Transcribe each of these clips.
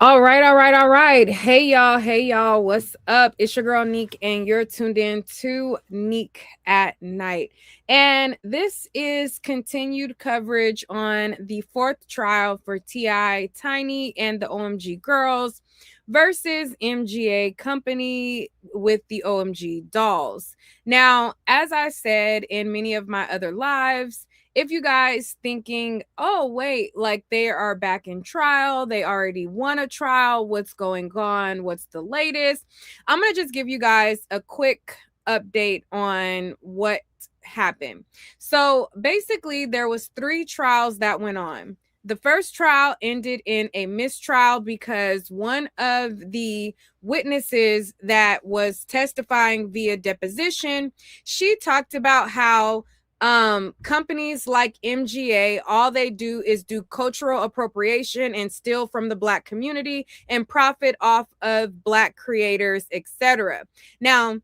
All right. Hey y'all, what's up? It's your girl Nique, and you're tuned in to Nique at Night. And this is continued coverage on the fourth trial for T.I. Tiny and the OMG Girls versus MGA Company with the OMG Dolls. Now, as I said in many of my other lives, if you guys thinking, oh, wait, like they are back in trial, they already won a trial, what's going on, what's the latest? I'm going to just give you guys a quick update on what happened. So basically, there was 3 trials that went on. The first trial ended in a mistrial because one of the witnesses that was testifying via deposition, she talked about how companies like MGA, all they do is do cultural appropriation and steal from the Black community and profit off of Black creators, etc. Now,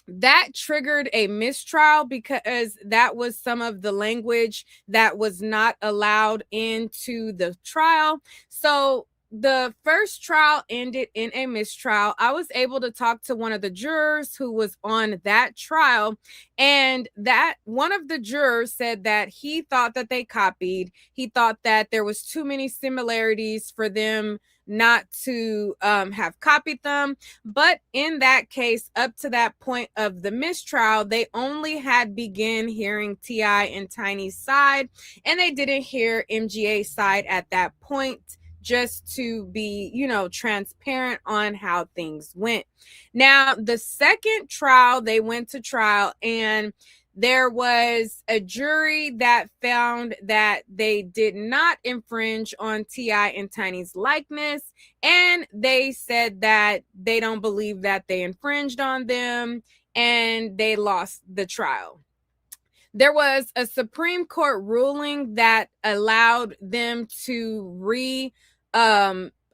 that triggered a mistrial because that was some of the language that was not allowed into the trial. So the first trial ended in a mistrial. I was able to talk to one of the jurors who was on that trial, and that one of the jurors said that he thought that they copied. He thought that there was too many similarities for them not to have copied them. But in that case, up to that point of the mistrial, they only had begun hearing T.I. and Tiny's side, and they didn't hear MGA's side at that point, just to be, transparent on how things went. Now, the second trial, they went to trial, and there was a jury that found that they did not infringe on T.I. and Tiny's likeness, and they said that they don't believe that they infringed on them, and they lost the trial. There was a Supreme Court ruling that allowed them to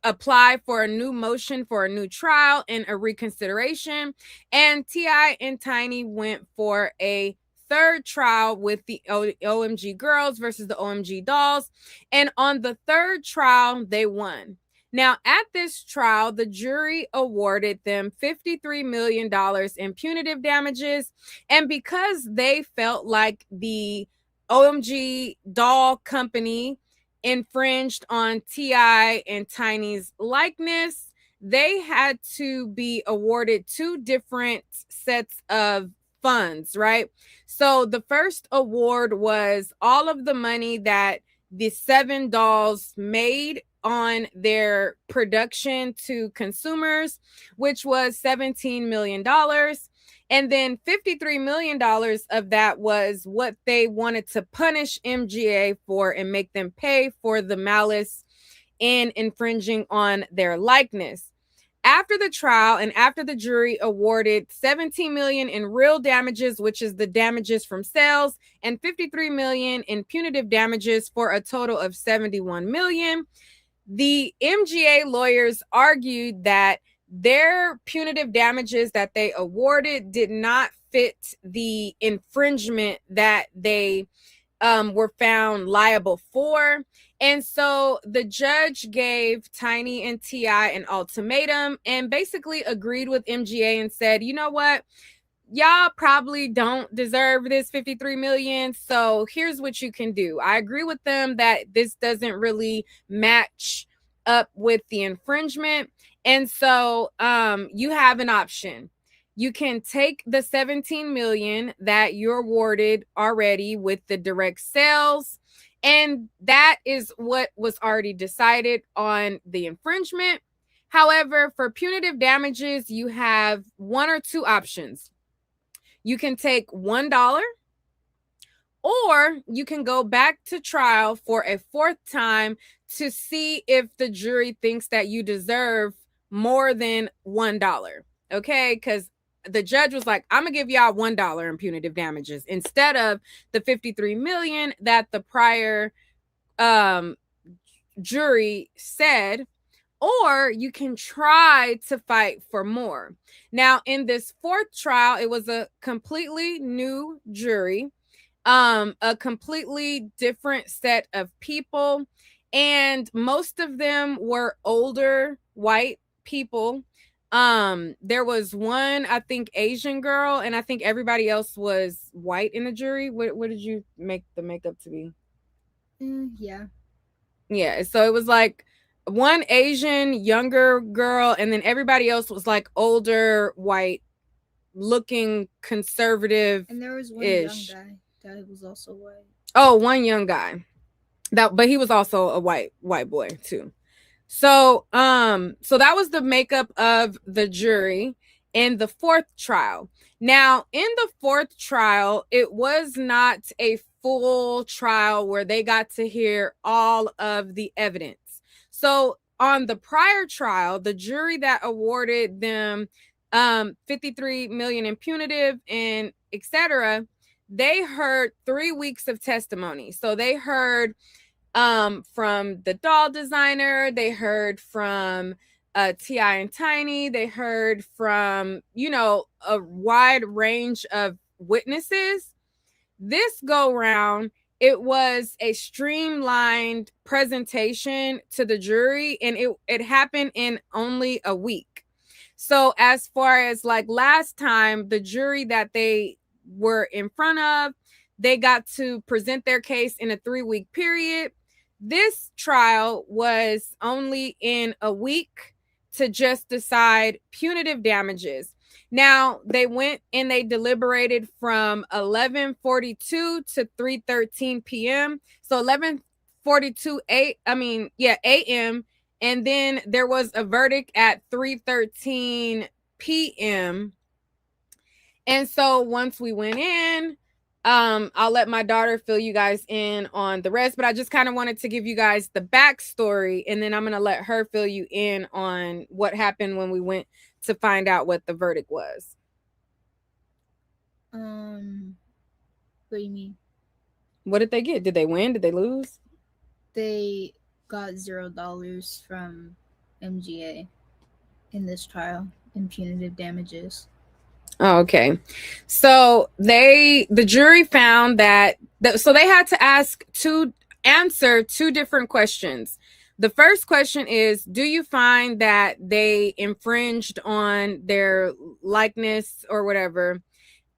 apply for a new motion for a new trial and a reconsideration, and T.I. and Tiny went for a third trial with the OMG Girls versus the OMG Dolls, and on the third trial they won. Now, at this trial, the jury awarded them $53 million in punitive damages, and because they felt like the OMG doll company infringed on T.I. and Tiny's likeness, they had to be awarded 2 different sets of funds, right? So the first award was all of the money that the 7 dolls made on their production to consumers, which was $17 million. And then $53 million of that was what they wanted to punish MGA for and make them pay for the malice in infringing on their likeness. After the trial and after the jury awarded $17 million in real damages, which is the damages from sales, and $53 million in punitive damages for a total of $71 million, the MGA lawyers argued that their punitive damages that they awarded did not fit the infringement that they were found liable for. And so the judge gave Tiny and T.I. an ultimatum and basically agreed with MGA and said, you know what? Y'all probably don't deserve this $53 million. So here's what you can do. I agree with them that this doesn't really match up with the infringement. And so you have an option. You can take the $17 million that you're awarded already with the direct sales, and that is what was already decided on the infringement. However, for punitive damages, you have 1 or 2 options. You can take $1, or you can go back to trial for a 4th time to see if the jury thinks that you deserve more than $1. Okay, because the judge was like, I'm gonna give y'all $1 in punitive damages instead of the $53 million that the prior jury said, or you can try to fight for more. Now, in this 4th trial, it was a completely new jury, a completely different set of people. and most of them were older white people. There was one, I think, Asian girl, and I think everybody else was white in the jury. What did you make the makeup to be? Yeah. Yeah, so it was like one Asian younger girl, and then everybody else was like older white looking conservative And there was one young ish. guy that was also white. Oh, one young guy. That but he was also a white boy too. So that was the makeup of the jury in the fourth trial. Now, in the fourth trial, it was not a full trial where they got to hear all of the evidence. So on the prior trial, the jury that awarded them 53 million in punitive and etc., they heard 3 weeks of testimony. So they heard from the doll designer, they heard from Ti and Tiny, they heard from, you know, a wide range of witnesses. This go round, it was a streamlined presentation to the jury, and it happened in only a week. So as far as like last time, the jury that they were in front of, they got to present their case in a 3-week period. This trial was only in a week to just decide punitive damages. Now, they went and they deliberated from 11:42 to 3:13 p.m. So 11:42 a.m. and then there was a verdict at 3:13 p.m. And so once we went in, I'll let my daughter fill you guys in on the rest, but I just kind of wanted to give you guys the backstory, and then I'm gonna let her fill you in on what happened when we went to find out what the verdict was. What do you mean? What did they get? Did they win? Did they lose? They got $0 from MGA in this trial in punitive damages. Oh, okay. So the jury found that so they had to answer two different questions. The first question is, do you find that they infringed on their likeness or whatever?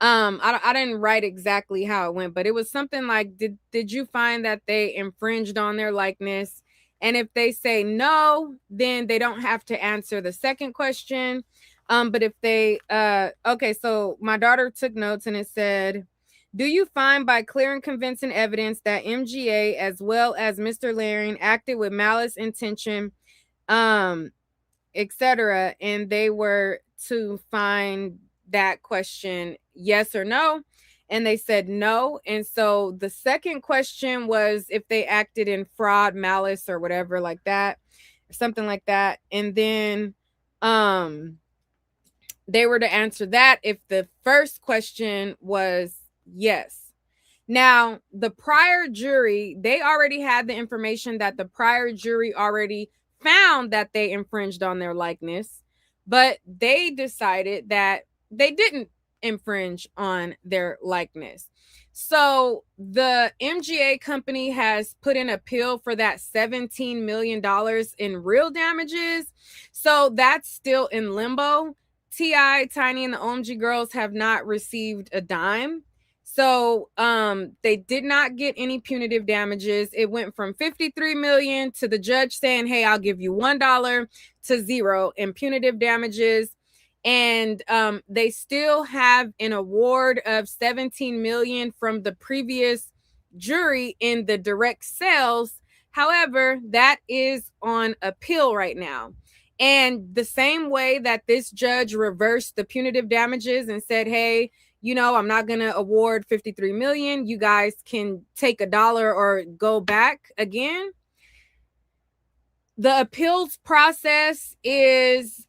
I didn't write exactly how it went, but it was something like, did you find that they infringed on their likeness? And if they say no, then they don't have to answer the second question. But if they okay, so my daughter took notes and it said, do you find by clear and convincing evidence that MGA as well as Mr. Laring acted with malice intention, um, etc., and they were to find that question yes or no, and they said no. And so the second question was if they acted in fraud, malice, or whatever like that, something like that. And then um they were to answer that if the first question was yes. Now, the prior jury, they already had the information that the prior jury already found that they infringed on their likeness, but they decided that they didn't infringe on their likeness. So the MGA company has put in appeal for that $17 million in real damages. So that's still in limbo. Ti, Tiny, and the OMG girls have not received a dime. So they did not get any punitive damages. It went from 53 million to the judge saying, hey, I'll give you $1 to 0 in punitive damages. And they still have an award of 17 million from the previous jury in the direct sales. However, that is on appeal right now. And the same way that this judge reversed the punitive damages and said, hey, you know, I'm not going to award 53 million. You guys can take $1 or go back again. The appeals process is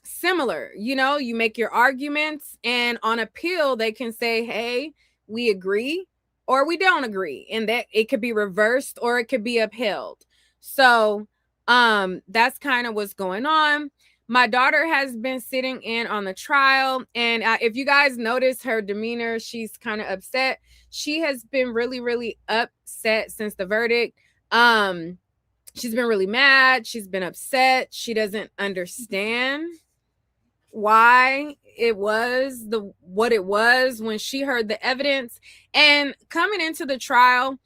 similar. You know, you make your arguments, and on appeal they can say, hey, we agree or we don't agree, and that it could be reversed or it could be upheld. So that's kind of what's going on. My daughter has been sitting in on the trial, and if you guys notice her demeanor, she's kind of upset. She has been really upset since the verdict. Um, she's been really mad. She's been upset. She doesn't understand why it was the what it was when she heard the evidence. And coming into the trial,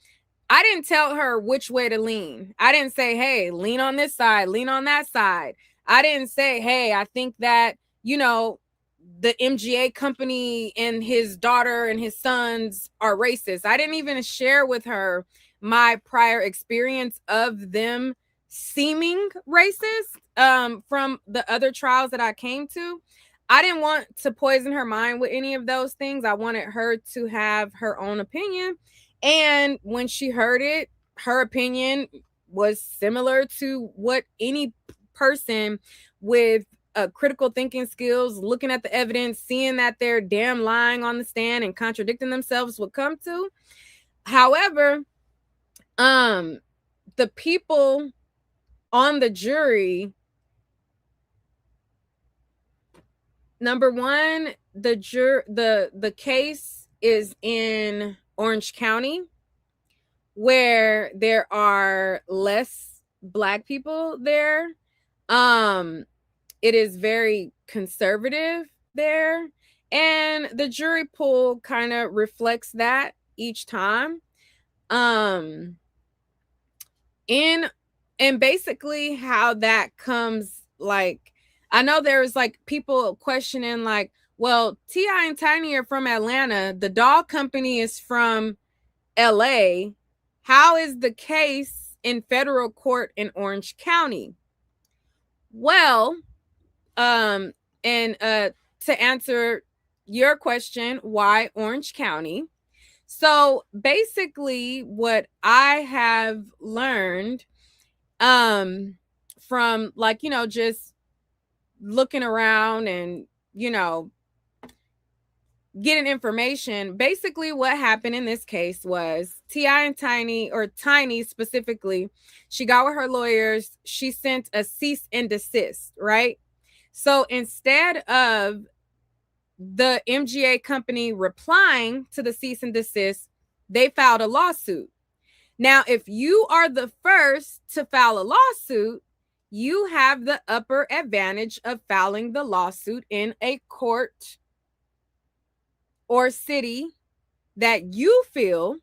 I didn't tell her which way to lean. I didn't say, hey, lean on this side, lean on that side. I didn't say, hey, I think that, the MGA company and his daughter and his sons are racist. I didn't even share with her my prior experience of them seeming racist from the other trials that I came to. I didn't want to poison her mind with any of those things. I wanted her to have her own opinion. And when she heard it, her opinion was similar to what any person with critical thinking skills, looking at the evidence, seeing that they're damn lying on the stand and contradicting themselves would come to. However, the people on the jury, number one, the case is in Orange County, where there are less Black people there. It is very conservative there, and the jury pool kind of reflects that each time. Um, in and basically how that comes, like, I know there's like people questioning, like, well, T.I. and Tiny are from Atlanta, the dog company is from LA. How is the case in federal court in Orange County? Well, um, and to answer your question, why Orange County? So basically, what I have learned, um, from, like, just looking around and you know getting information. Basically, what happened in this case was T.I. and Tiny, or Tiny specifically, she got with her lawyers. She sent a cease and desist, right? So instead of the MGA company replying to the cease and desist, they filed a lawsuit. Now, if you are the first to file a lawsuit, you have the upper advantage of filing the lawsuit in a court or city that you feel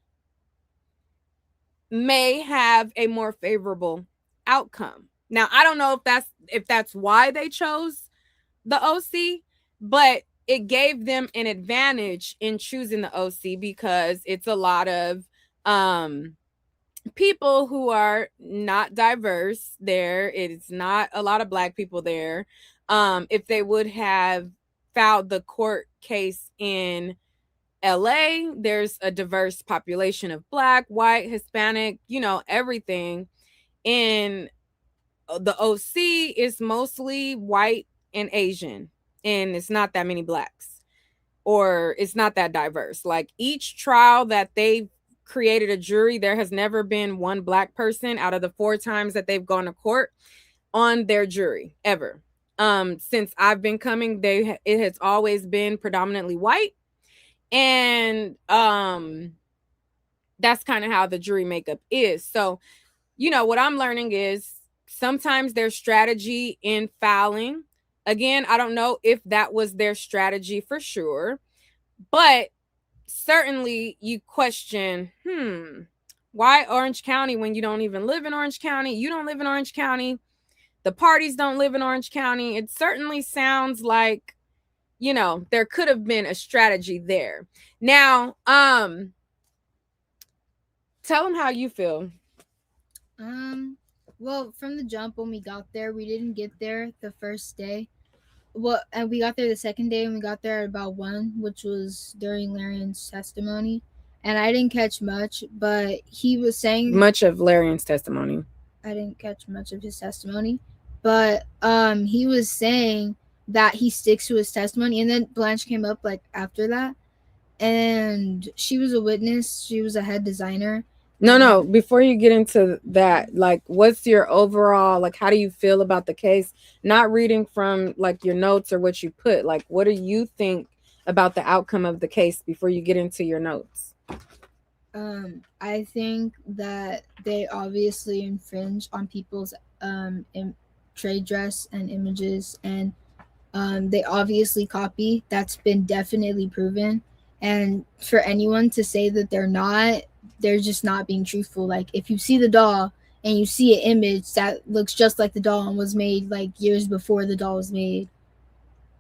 may have a more favorable outcome. Now, I don't know if that's why they chose the OC, but it gave them an advantage in choosing the OC because it's a lot of people who are not diverse there. It's not a lot of Black people there. If they would have filed the court case in LA, there's a diverse population of Black, white, Hispanic, everything. In the OC is mostly white and Asian, and it's not that many Blacks, or it's not that diverse. Like, each trial that they've created a jury, there has never been one Black person out of the 4 times that they've gone to court on their jury ever. Since I've been coming, it has always been predominantly white, and that's kind of how the jury makeup is. So, what I'm learning is sometimes their strategy in filing, again, I don't know if that was their strategy for sure, but certainly you question, why Orange County when you don't even live in Orange County? You don't live in Orange County. The parties don't live in Orange County. It certainly sounds like, there could have been a strategy there. Now, tell them how you feel. Well, from the jump when we got there, we didn't get there the first day. Well, and we got there the second day, and we got there at about 1, which was during Larian's testimony. And I didn't catch much, but he was saying Much of Larian's testimony. I didn't catch much of his testimony, but he was saying that he sticks to his testimony. And then Blanche came up like after that, and she was a witness. She was a head designer. No, before you get into that, like, what's your overall, like, how do you feel about the case? Not reading from like your notes or what you put, like, what do you think about the outcome of the case before you get into your notes? I think that they obviously infringe on people's trade dress and images, and they obviously copy. That's been definitely proven. And for anyone to say that they're just not being truthful. Like if you see the doll and you see an image that looks just like the doll and was made like years before the doll was made,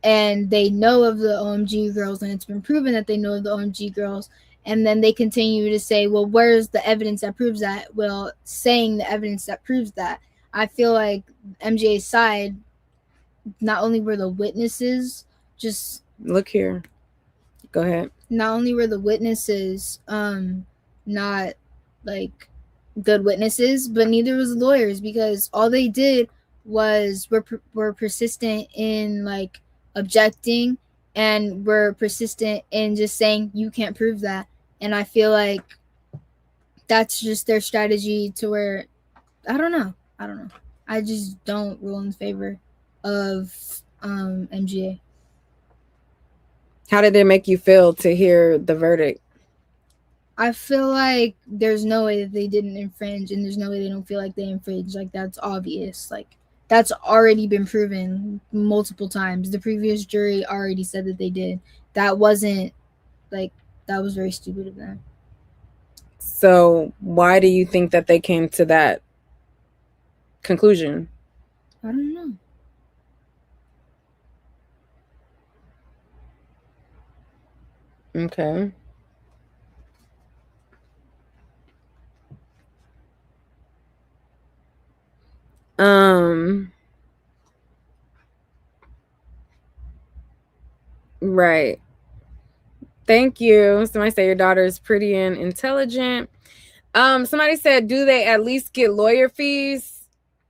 and they know of the OMG girls, and it's been proven that they know of the OMG girls, and then they continue to say, well, where's the evidence that proves that? Well, saying the evidence that proves that. I feel like MJ's side, not only were the witnesses just Look here. Go ahead. not only were the witnesses not like good witnesses, but neither was the lawyers, because all they did was were persistent in like objecting, and were persistent in just saying you can't prove that. And I feel like that's just their strategy to where I don't know. I just don't rule in favor of MGA. How did it make you feel to hear the verdict? I feel like there's no way that they didn't infringe, and there's no way they don't feel like they infringed. Like that's obvious. Like that's already been proven multiple times. The previous jury already said that they did. That wasn't like that was very stupid of them. So, why do you think that they came to that conclusion? I don't know. Okay. Um, right. Thank you. Somebody said your daughter is pretty and intelligent. Somebody said, do they at least get lawyer fees?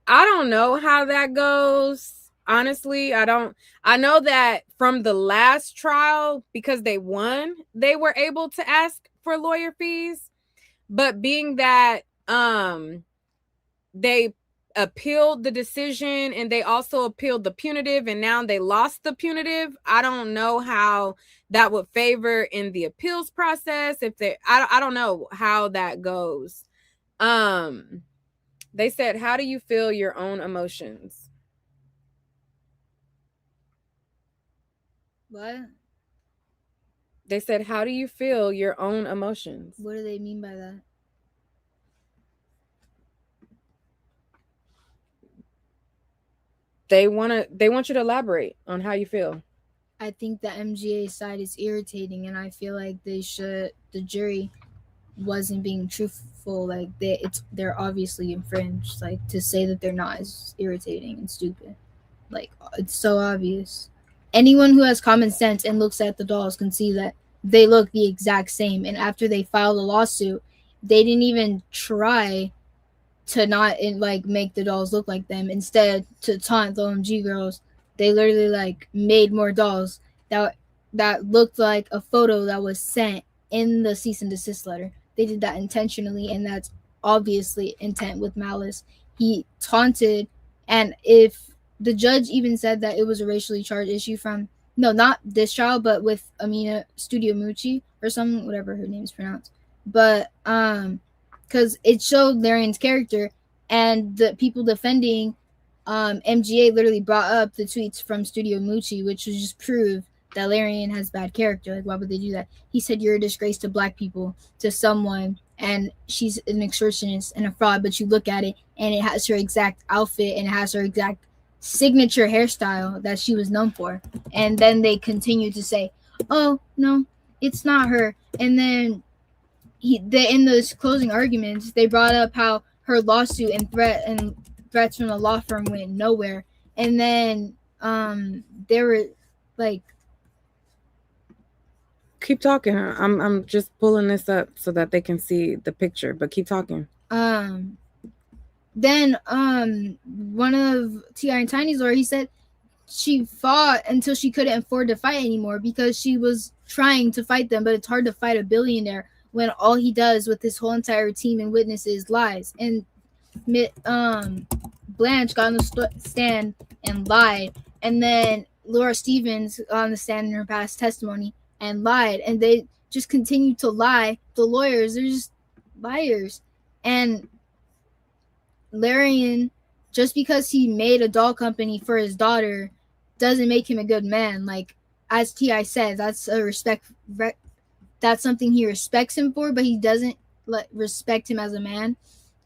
I don't know how that goes. Honestly, I don't. I know that from the last trial, because they won, they were able to ask for lawyer fees. But being that they appealed the decision and they also appealed the punitive, and now they lost the punitive, I don't know how that would favor in the appeals process. If they I don't know how that goes. They said, how do you feel your own emotions? What? They said, how do you feel your own emotions? What do they mean by that? They want you to elaborate on how you feel. I think the MGA side is irritating, and I feel like the jury wasn't being truthful. Like they're obviously infringed. Like to say that they're not is irritating and stupid. Like it's so obvious. Anyone who has common sense and looks at the dolls can see that they look the exact same. And after they filed a lawsuit, they didn't even try to not like make the dolls look like them. Instead, to taunt the OMG girls, they literally like made more dolls that looked like a photo that was sent in the cease and desist letter. They did that intentionally, and that's obviously intent with malice. He taunted, and if the judge even said that it was a racially charged issue from no, not this trial, but with Amina Studio Mucci or some whatever her name is pronounced. But because it showed Larian's character, and the people defending MGA literally brought up the tweets from Studio Mucci, which was just proof that Larian has bad character. Like, why would they do that? He said, you're a disgrace to black people, to someone, and she's an extortionist and a fraud, but you look at it, and it has her exact outfit, and it has her exact signature hairstyle that she was known for. And then they continue to say, oh, no, it's not her. And then in those closing arguments, they brought up how her lawsuit and threats from the law firm went nowhere, and then they were like, Keep talking. I'm just pulling this up so that they can see the picture, but keep talking. Then one of T.I. and Tiny's lawyer, he said she fought until she couldn't afford to fight anymore because she was trying to fight them, but it's hard to fight a billionaire when all he does with his whole entire team and witnesses lies. And Blanche got on the stand and lied, and then Laura Stevens got on the stand in her past testimony and lied, and just continue to lie. The lawyers, they're just liars. And Larian, just because he made a doll company for his daughter, doesn't make him a good man. Like as Ti said, that's a that's something he respects him for, but he doesn't respect him as a man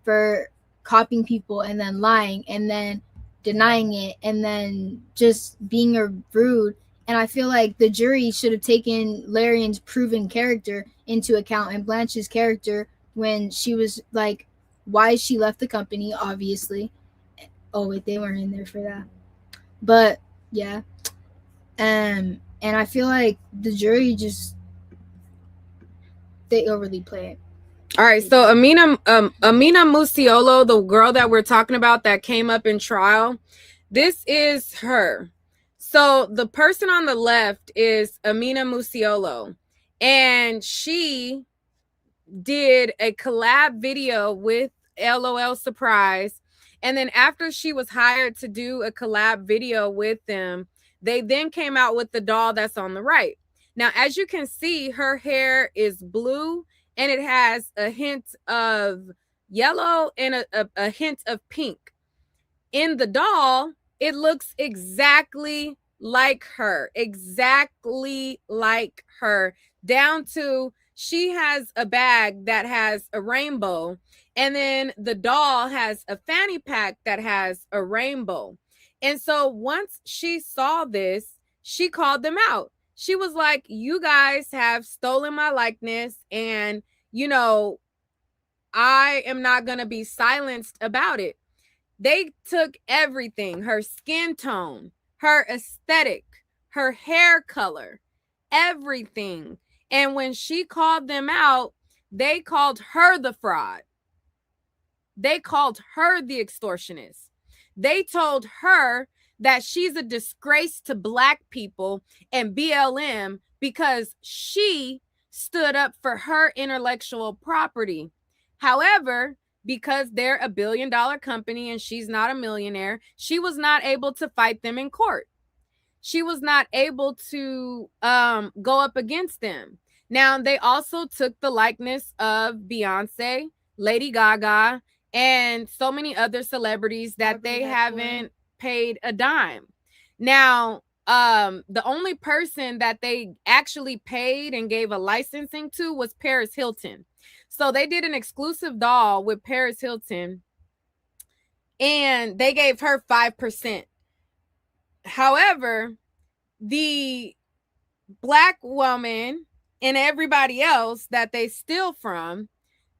for copying people and then lying and then denying it and then just being a rude. And I feel like the jury should have taken Larian's proven character into account and Blanche's character when she was like, why she left the company, obviously. Oh wait, they weren't in there for that. But yeah. And I feel like the jury just they overly play it. All right, so Amina Musiolo, the girl that we're talking about that came up in trial, this is her. So the person on the left is Amina Musiolo, and she did a collab video with LOL Surprise. And then after she was hired to do a collab video with them, they then came out with the doll that's on the right. Now, as you can see, her hair is blue and it has a hint of yellow and a hint of pink. In the doll, it looks exactly like her, down to she has a bag that has a rainbow, and then the doll has a fanny pack that has a rainbow. And so once she saw this, she called them out. She was like, you guys have stolen my likeness, and I am not going to be silenced about it. They took everything, her skin tone, her aesthetic, her hair color, everything. And when she called them out, they called her the fraud. They called her the extortionist. They told her that she's a disgrace to Black people and BLM because she stood up for her intellectual property. However, because they're a billion-dollar company and she's not a millionaire, she was not able to fight them in court. She was not able to go up against them. Now, they also took the likeness of Beyonce, Lady Gaga, and so many other celebrities that they haven't paid a dime. Now, the only person that they actually paid and gave a licensing to was Paris Hilton. So they did an exclusive doll with Paris Hilton and they gave her 5%. However, the Black woman and everybody else that they steal from,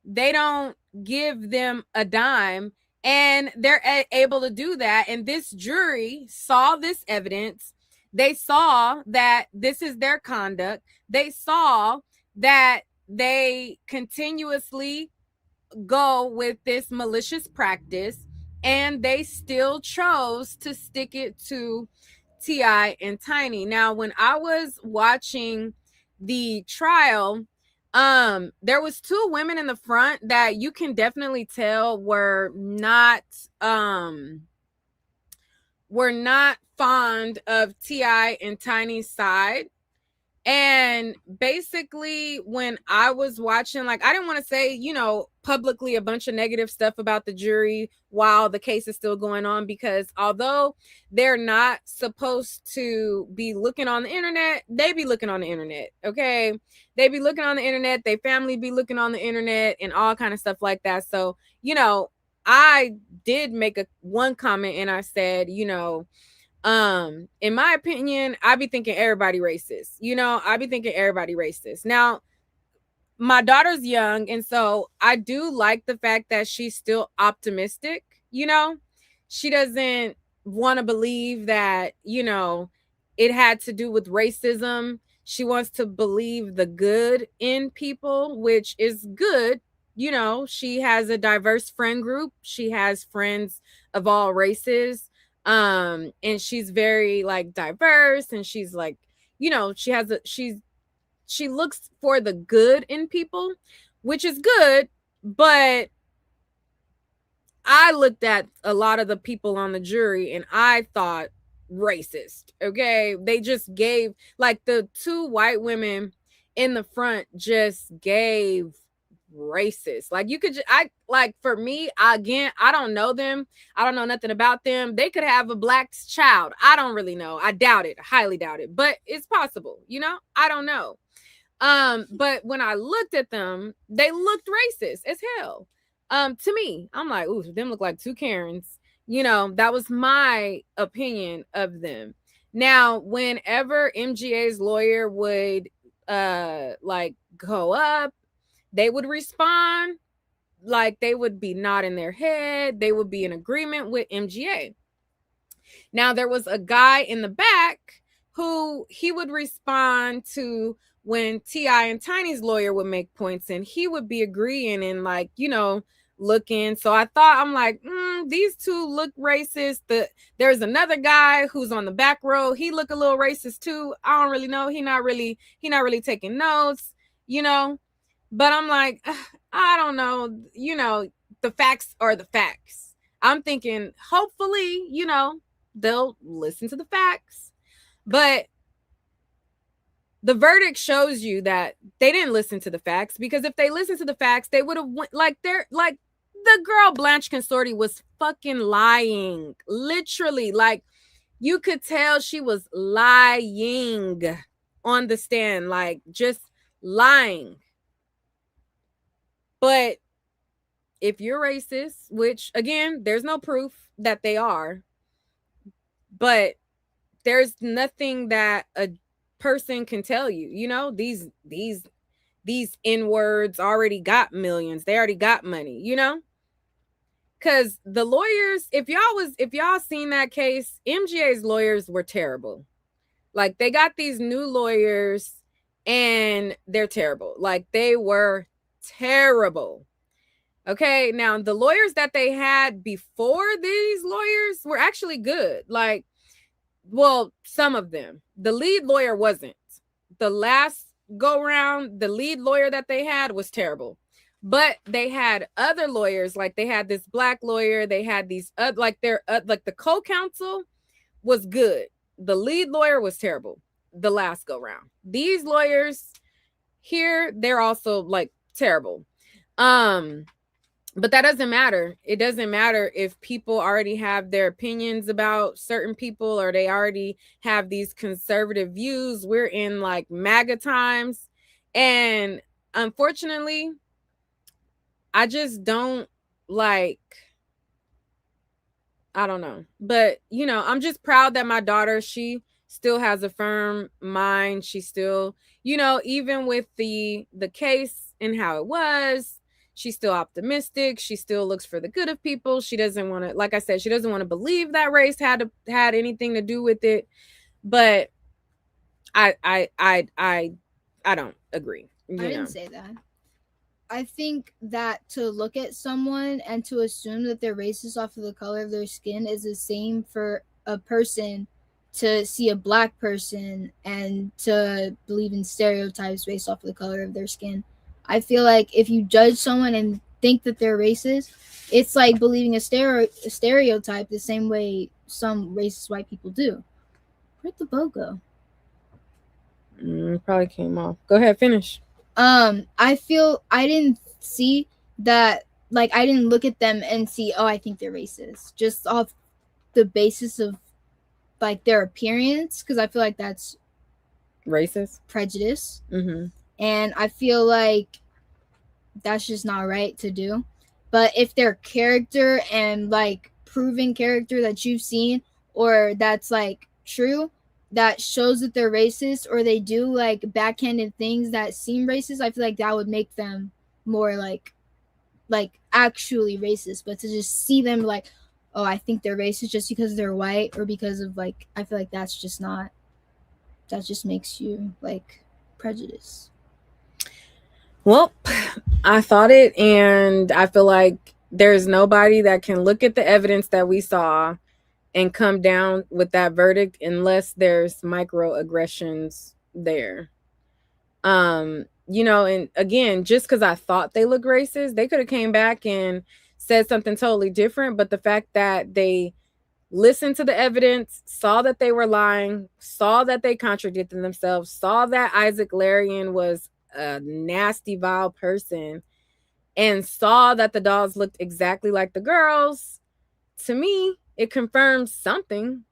they don't give them a dime, and they're able to do that. And this jury saw this evidence. They saw that this is their conduct. They saw that they continuously go with this malicious practice, and they still chose to stick it to T.I. and Tiny. Now, when I was watching the trial, there was two women in the front that you can definitely tell were not fond of T.I. and Tiny's side. And basically, when I was watching, like, I didn't want to say, publicly a bunch of negative stuff about the jury while the case is still going on, because although they're not supposed to be looking on the internet, they be looking on the internet. Okay. They be looking on the internet. Their family be looking on the internet and all kind of stuff like that. So, I did make one comment and I said, in my opinion, I be thinking everybody racist. I be thinking everybody racist. Now, my daughter's young, and so I do like the fact that she's still optimistic. She doesn't want to believe that, it had to do with racism. She wants to believe the good in people, which is good. She has a diverse friend group. She has friends of all races. And she's very like diverse, and she's like, she looks for the good in people, which is good. But I looked at a lot of the people on the jury and I thought racist. Okay. They just gave, like, the two white women in the front just gave racist. Like you could I like for me, again, I don't know them. I don't know nothing about them. They could have a black child. I don't really know. I doubt it. Highly doubt it. But it's possible, you know? I don't know. But when I looked at them, they looked racist as hell. To me, I'm like, ooh, them look like two Karens. You know, that was my opinion of them. Now, whenever MGA's lawyer would like go up, they would respond, like they would be nodding their head, they would be in agreement with MGA. Now there was a guy in the back who he would respond to when T.I. and Tiny's lawyer would make points, and he would be agreeing and like, you know, looking. So I thought, I'm like, these two look racist. There's another guy who's on the back row. He look a little racist too. I don't really know. He not really taking notes, you know. But I'm like, I don't know. You know, the facts are the facts. I'm thinking, hopefully, you know, they'll listen to the facts. But the verdict shows you that they didn't listen to the facts, because if they listened to the facts, they would have like they're like the girl Blanche Consorti was fucking lying. Literally, like you could tell she was lying on the stand, like just lying. But if you're racist, which again, there's no proof that they are, but there's nothing that a person can tell you. You know, these N words already got millions. They already got money, you know? Cause the lawyers, if y'all seen that case, MGA's lawyers were terrible. Like they got these new lawyers and they're terrible. Like they were terrible. Okay, now the lawyers that they had before these lawyers were actually good. Like, well, some of them. The lead lawyer wasn't. The last go round, the lead lawyer that they had was terrible. But they had other lawyers, like they had this black lawyer, they had these like their like the co-counsel was good. The lead lawyer was terrible the last go round. These lawyers here, they're also like terrible. But that doesn't matter. It doesn't matter if people already have their opinions about certain people or they already have these conservative views. We're in like MAGA times. And unfortunately, I just don't like, I don't know. But, you know, I'm just proud that my daughter, she still has a firm mind. She still, you know, even with the case and how it was, she's still optimistic. She still looks for the good of people. She doesn't want to, like I said, she doesn't want to believe that race had anything to do with it. But I don't agree. I didn't say that. I think that to look at someone and to assume that they're racist off of the color of their skin is the same for a person to see a black person and to believe in stereotypes based off of the color of their skin. I feel like if you judge someone and think that they're racist, it's like believing a stereotype the same way some racist white people do. Where'd the bow go? Probably came off. Go ahead, finish. I feel I didn't see that, like I didn't look at them and see, oh, I think they're racist just off the basis of like their appearance, because I feel like that's racist prejudice. Mm-hmm. And I feel like that's just not right to do. But if their character and like proven character that you've seen, or that's like true, that shows that they're racist, or they do like backhanded things that seem racist, I feel like that would make them more like actually racist. But to just see them like, oh, I think they're racist just because they're white, or because of like, I feel like that's just not, that just makes you like prejudice. Well, I thought it, and I feel like there's nobody that can look at the evidence that we saw and come down with that verdict unless there's microaggressions there. You know, and again, just because I thought they look racist, they could have came back and said something totally different. But the fact that they listened to the evidence, saw that they were lying, saw that they contradicted themselves, saw that Isaac Larian was a nasty, vile person, and saw that the dolls looked exactly like the girls, to me, it confirms something.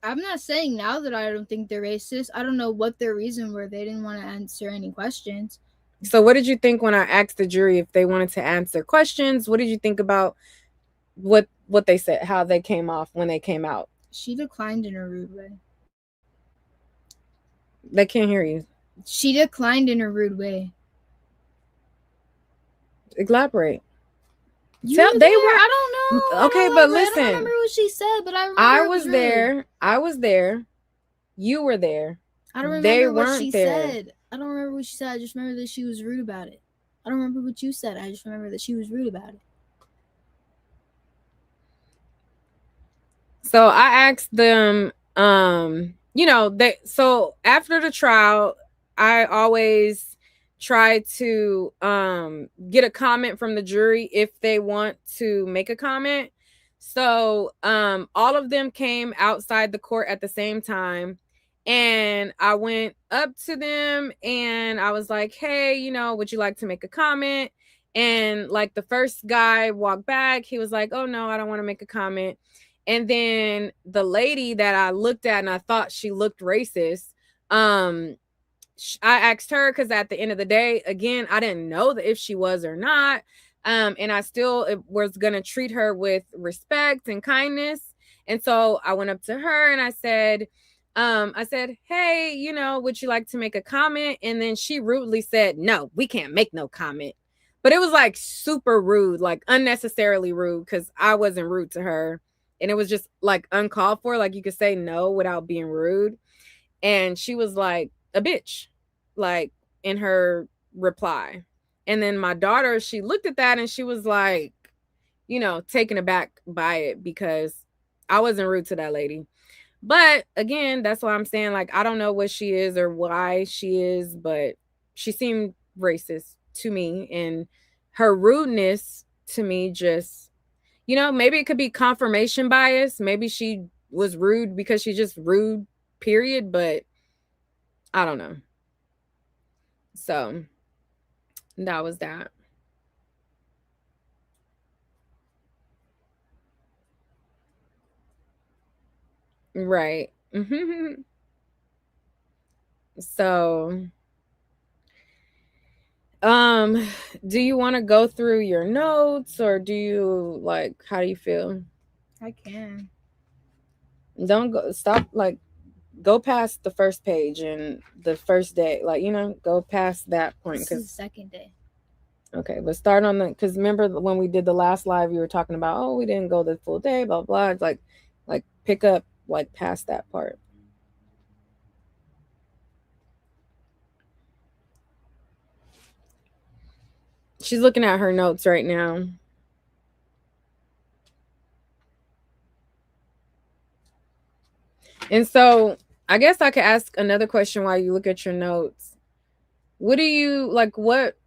I'm not saying now that I don't think they're racist. I don't know what their reason were. They didn't want to answer any questions. So, what did you think when I asked the jury if they wanted to answer questions? What did you think about what they said, how they came off when they came out? She declined in a rude way. They can't hear you. She declined in a rude way. Elaborate. You were there. I don't know. Okay, but listen. I don't remember what she said, but I remember I was there. I was there. You were there. I don't remember what she said. I don't remember what she said. I just remember that she was rude about it. I don't remember what you said. I just remember that she was rude about it. So I asked them, so after the trial, I always try to get a comment from the jury if they want to make a comment. So all of them came outside the court at the same time. And I went up to them and I was like, hey, would you like to make a comment? And like the first guy walked back. He was like, oh, no, I don't want to make a comment. And then the lady that I looked at and I thought she looked racist, I asked her because at the end of the day, again, I didn't know if she was or not. And I still was going to treat her with respect and kindness. And so I went up to her and I said, hey, would you like to make a comment? And then she rudely said, no, we can't make no comment. But it was like super rude, like unnecessarily rude, because I wasn't rude to her. And it was just like uncalled for. Like you could say no without being rude. And she was like a bitch, like in her reply. And then my daughter, she looked at that and she was like, taken aback by it because I wasn't rude to that lady. But again, that's why I'm saying, like, I don't know what she is or why she is, but she seemed racist to me. And her rudeness to me just, maybe it could be confirmation bias. Maybe she was rude because she's just rude, period. But I don't know. So that was that. Right. So, do you want to go through your notes or do you like, how do you feel? I can. Don't go, stop, like, go past the first page and the first day, like, go past that point. This is the second day. Okay, let's start on because remember when we did the last live, you were talking about, oh, we didn't go the full day, blah, blah. It's like pick up, like, past that part. She's looking at her notes right now. And so I guess I could ask another question while you look at your notes. What do you like? What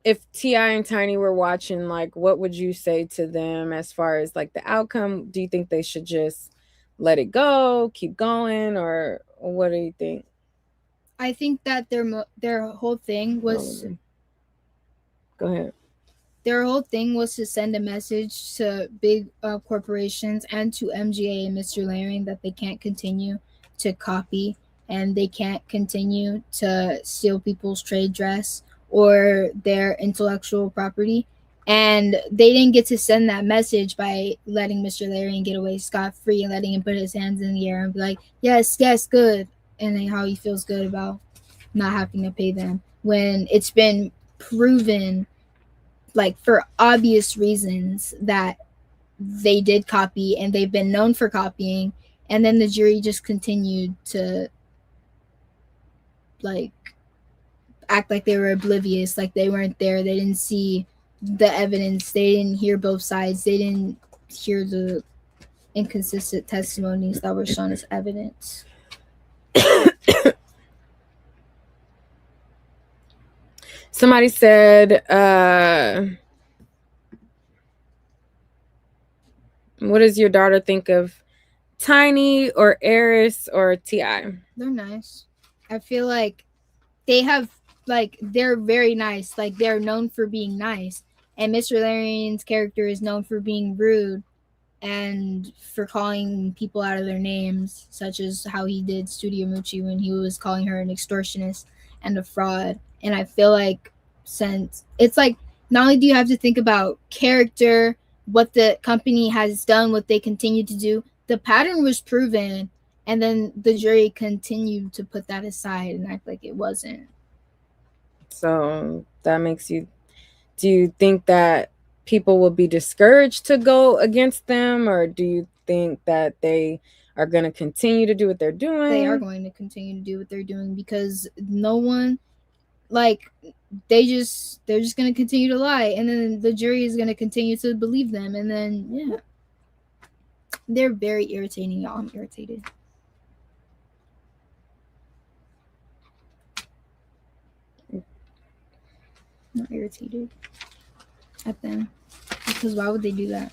if T.I. and Tiny were watching? Like, what would you say to them as far as like the outcome? Do you think they should just let it go, keep going, or what do you think? I think that their whole thing was. Go ahead. Their whole thing was to send a message to big corporations and to MGA and Mr. Larian that they can't continue to copy and they can't continue to steal people's trade dress or their intellectual property. And they didn't get to send that message by letting Mr. Larian get away scot-free and letting him put his hands in the air and be like, yes, yes, good. And then how he feels good about not having to pay them when it's been proven, like, for obvious reasons, that they did copy and they've been known for copying. And then the jury just continued to, like, act like they were oblivious, like they weren't there, they didn't see the evidence, they didn't hear both sides, they didn't hear the inconsistent testimonies that were shown as evidence. Somebody said, what does your daughter think of Tiny or Eris or Ti? They're nice. I feel like they have like they're very nice. Like they're known for being nice. And Mr. Larian's character is known for being rude and for calling people out of their names, such as how he did Studio Mucci when he was calling her an extortionist and a fraud. And I feel like since it's like not only do you have to think about character, what the company has done, what they continue to do, the pattern was proven, and then the jury continued to put that aside and act like it wasn't. So that makes you, do you think that people will be discouraged to go against them, or do you think that they are going to continue to do what they're doing? They are going to continue to do what they're doing because no one like they're just gonna continue to lie, and then the jury is gonna continue to believe them, and then yeah, they're very irritating, y'all. I'm irritated. Not irritated at them because why would they do that?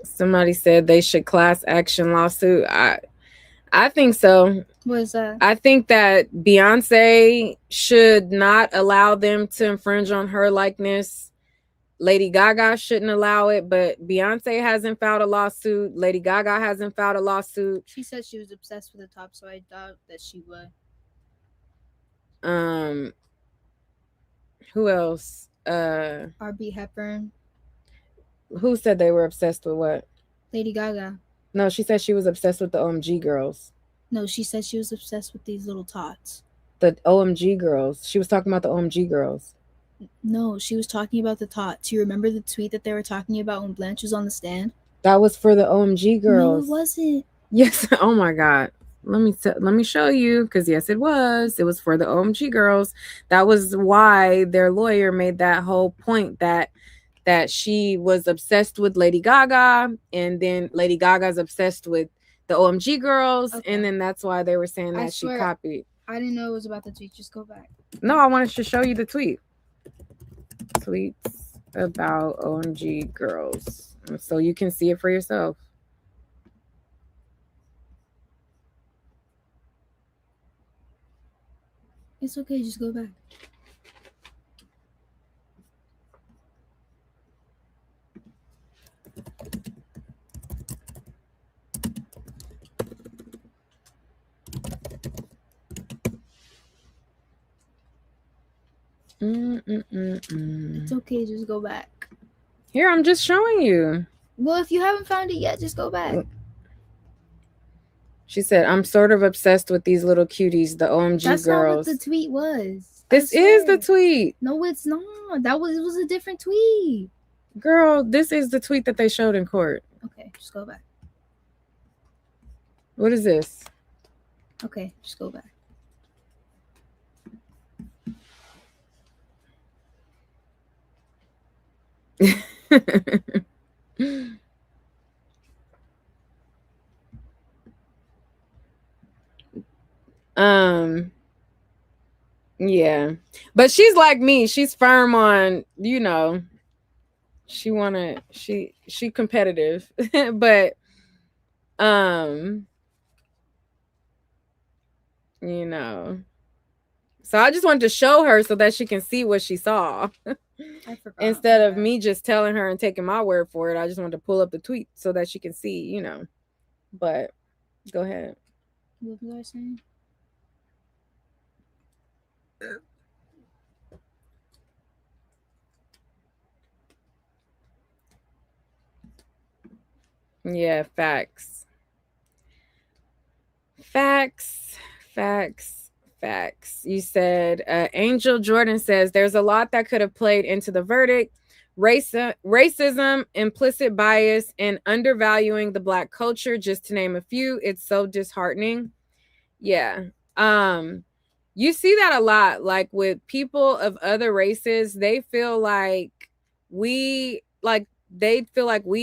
Somebody said they should class action lawsuit. I think so. What is that? I think that Beyonce should not allow them to infringe on her likeness. Lady Gaga shouldn't allow it, but Beyonce hasn't filed a lawsuit. Lady Gaga hasn't filed a lawsuit. She said she was obsessed with the top, so I doubt that she would. Who else? R.B. Hepburn. Who said they were obsessed with what? Lady Gaga. No, she said she was obsessed with the OMG girls. No, she said she was obsessed with these little tots. The OMG girls. She was talking about the OMG girls. No, she was talking about the tots. You remember the tweet that they were talking about when Blanche was on the stand? That was for the OMG girls. No, it wasn't. Yes. Oh my God. Let me show you, because yes, it was. It was for the OMG girls. That was why their lawyer made that whole point that she was obsessed with Lady Gaga, and then Lady Gaga's obsessed with the OMG girls, Okay. and then that's why they were saying that she copied. I didn't know it was about the tweet. Just go back. No, I wanted to show you the tweet. Tweets about OMG girls, so you can see it for yourself. It's okay, just go back. It's okay, just go back. Here, I'm just showing you. Well, if you haven't found it yet, just go back. She said, I'm sort of obsessed with these little cuties, the OMG That's girls. That's not what the tweet was. This is the tweet. No, it's not. It was a different tweet. Girl, this is the tweet that they showed in court. Okay, just go back. What is this? Okay, just go back. Yeah, but she's like me. She's firm on, she competitive, but so I just wanted to show her so that she can see what she saw. Instead of me just telling her and taking my word for it. I just wanted to pull up the tweet so that she can see, but go ahead. What was I saying? Yeah, facts. You said, Angel Jordan says, there's a lot that could have played into the verdict. Racism, implicit bias, and undervaluing the Black culture, just to name a few. It's so disheartening. Yeah. You see that a lot, like with people of other races. They feel like we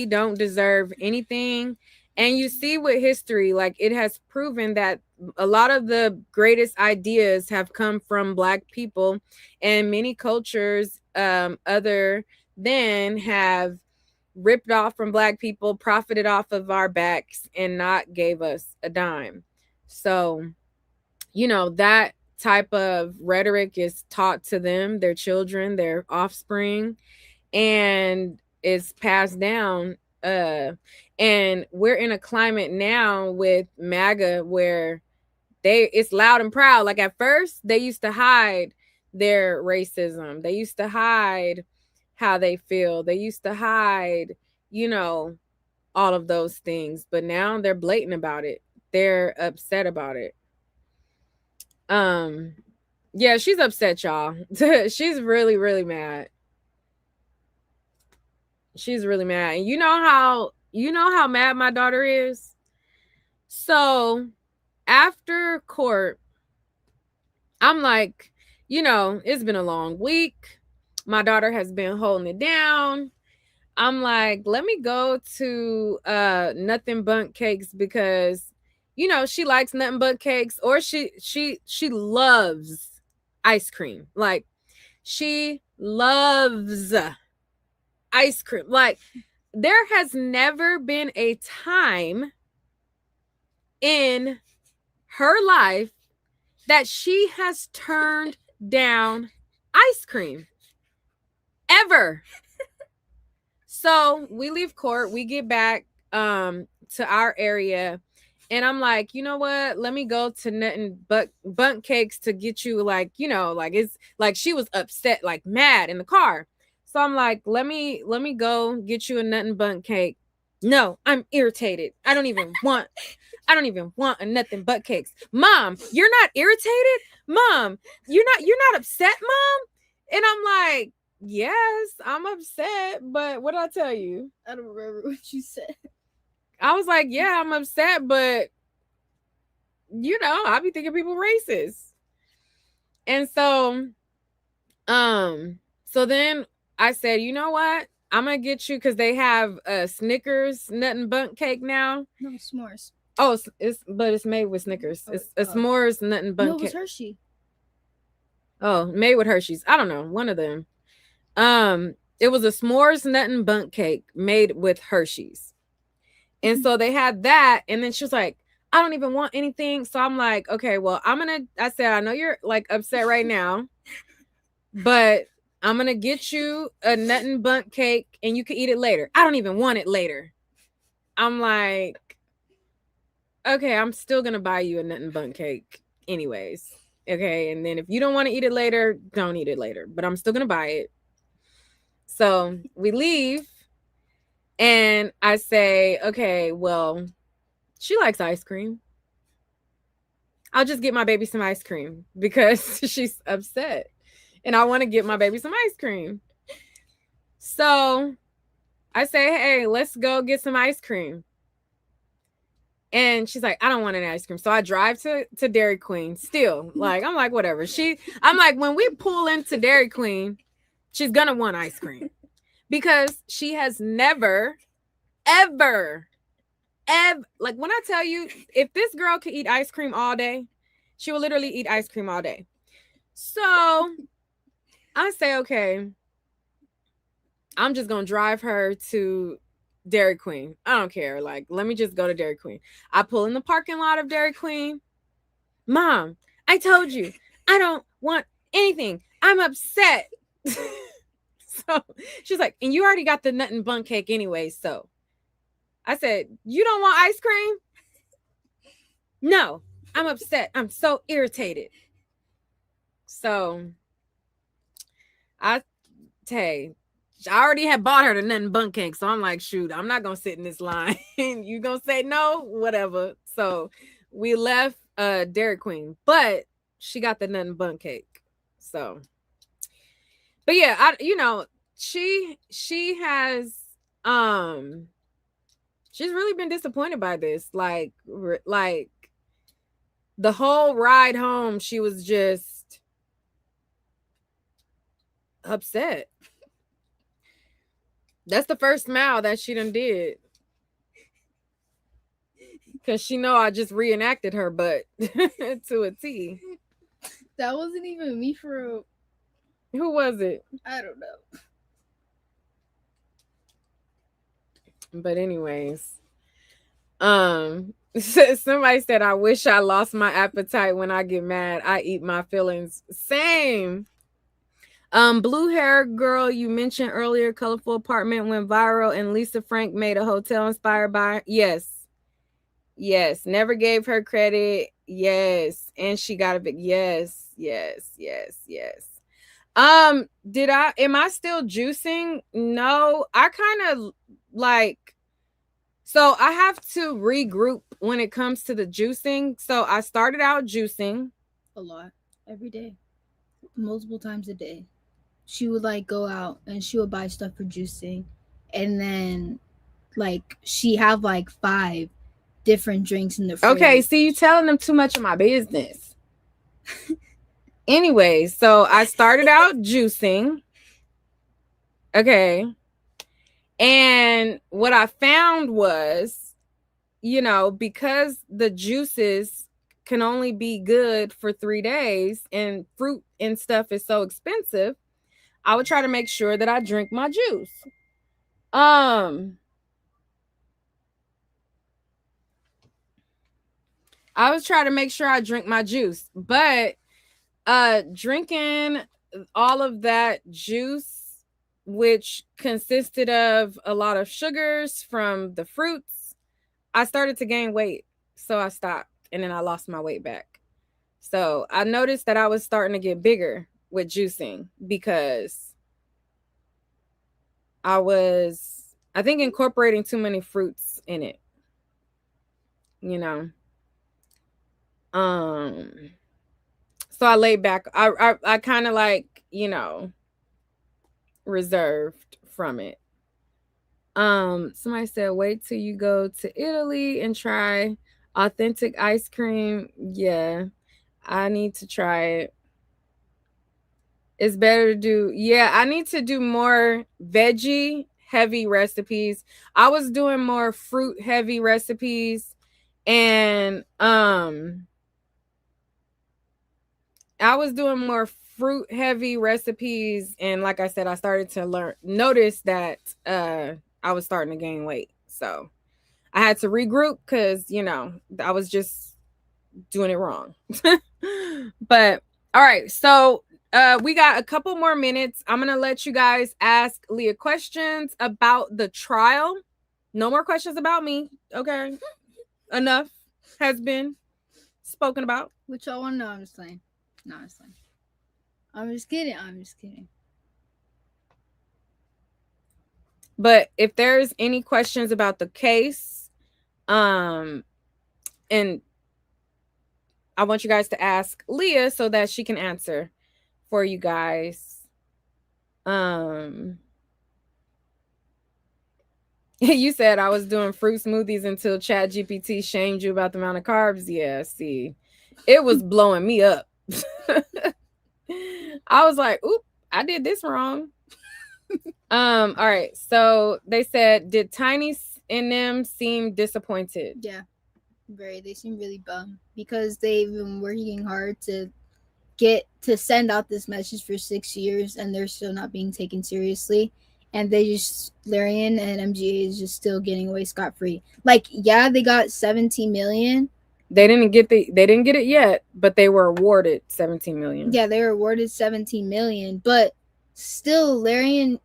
don't deserve anything. And you see with history, like it has proven that a lot of the greatest ideas have come from Black people, and many cultures other than have ripped off from black people, profited off of our backs, and not gave us a dime. So, that type of rhetoric is taught to them, their children, their offspring, and is passed down. And we're in a climate now with MAGA where it's loud and proud. Like at first, they used to hide their racism. They used to hide how they feel. They used to hide, all of those things. But now they're blatant about it. They're upset about it. Um, yeah, she's upset, y'all. She's really, really mad. She's really mad. And you know how mad my daughter is? So after court, I'm like, it's been a long week. My daughter has been holding it down. I'm like, let me go to Nothing Bundt Cakes because she likes nothing but cakes, or she loves ice cream. Like she loves ice cream. Like there has never been a time in her life that she has turned down ice cream ever. So we leave court, we get back to our area, and I'm like, you know what? Let me go to Nothing but Bundt Cakes to get you like, like it's like she was upset, like mad in the car. So I'm like, let me go get you a Nothing Bundt Cake. No, I'm irritated. I don't even want a Nothing But Cakes. Mom, you're not irritated? Mom, you're not upset, Mom? And I'm like, yes, I'm upset, but what did I tell you? I don't remember what you said. I was like, yeah, I'm upset, but I be thinking people racist. And so then I said, you know what? I'm gonna get you because they have a Snickers Nothing Bundt Cake now. No, s'mores. Oh, it's made with Snickers. It's a s'mores Nothing Bundt Cake. No, it was Hershey. Oh, made with Hershey's. I don't know, one of them. It was a s'mores Nothing Bundt Cake made with Hershey's. And so they had that, and then she was like, I don't even want anything. So I'm like, okay, well, I said, I know you're like upset right now, but I'm gonna get you a Nothing Bundt Cake and you can eat it later. I don't even want it later. I'm like, okay, I'm still gonna buy you a Nothing Bundt Cake anyways. Okay, and then if you don't want to eat it later, don't eat it later. But I'm still gonna buy it. So we leave, and I say, okay, well, she likes ice cream. I'll just get my baby some ice cream because she's upset, and I want to get my baby some ice cream. So I say, hey, let's go get some ice cream. And she's like, I don't want an ice cream. So I drive to Dairy Queen still. Like, I'm like, whatever. I'm like, when we pull into Dairy Queen, she's going to want ice cream. Because she has never, ever, like when I tell you, if this girl could eat ice cream all day, she will literally eat ice cream all day. So I say, okay, I'm just going to drive her to Dairy Queen. I don't care. Like, let me just go to Dairy Queen. I pull in the parking lot of Dairy Queen. Mom, I told you, I don't want anything. I'm upset. So she's like, and you already got the Nothing Bundt Cake anyway. So I said, you don't want ice cream? No, I'm upset. I'm so irritated. So I already had bought her the Nothing Bundt Cake. So I'm like, shoot, I'm not going to sit in this line. You going to say no? Whatever. So we left Dairy Queen, but she got the Nothing Bundt Cake. So, but yeah, she has, she's really been disappointed by this. Like the whole ride home, she was just upset. That's the first smile that she done did. Because she know I just reenacted her butt to a T. That wasn't even me for real. Who was it? I don't know. But anyways, somebody said I wish I lost my appetite when I get mad. I eat my feelings. Same. Blue hair girl you mentioned earlier, colorful apartment went viral and Lisa Frank made a hotel inspired by. Yes. Yes. Never gave her credit. Yes. And she got a big yes. Yes. Yes. Yes. Did I am I still juicing? No. I kind of like so I have to regroup when it comes to the juicing. So I started out juicing a lot every day, multiple times a day. She would like go out and she would buy stuff for juicing, and then like she have like 5 different drinks in the Okay, fridge. see, you telling them too much of my business. Anyway, so I started out juicing. Okay. And what I found was, because the juices can only be good for 3 days and fruit and stuff is so expensive, I would try to make sure that I drink my juice. Um, I was trying to make sure I drink my juice, but drinking all of that juice, which consisted of a lot of sugars from the fruits, I started to gain weight. So I stopped and then I lost my weight back. So I noticed that I was starting to get bigger with juicing because I think, incorporating too many fruits in it, you know. Um, so I laid back. I kind of like, reserved from it. Somebody said, wait till you go to Italy and try authentic ice cream. Yeah, I need to try it. It's better to do, yeah, I need to do more veggie heavy recipes. I was doing more fruit heavy recipes and I was doing more fruit heavy recipes and like I said, I started to notice that I was starting to gain weight. So I had to regroup because, I was just doing it wrong. But all right, so we got a couple more minutes. I'm gonna let you guys ask Leah questions about the trial. No more questions about me. Okay. Enough has been spoken about. Which y'all want to know? I'm just playing. No, I'm just playing. I'm just kidding. I'm just kidding. But if there's any questions about the case, and I want you guys to ask Leah so that she can answer for you guys. You said I was doing fruit smoothies until ChatGPT shamed you about the amount of carbs. Yeah, see, it was blowing me up. I was like, oop, I did this wrong. All right. So they said, did Tiny and them seem disappointed? Yeah, very. They seem really bummed because they've been working hard to send out this message for 6 years and they're still not being taken seriously. And Larian and MGA is just still getting away scot free. Like, yeah, they got 17 million. They didn't get it yet, but they were awarded 17 million. Yeah, they were awarded 17 million, but still Larian,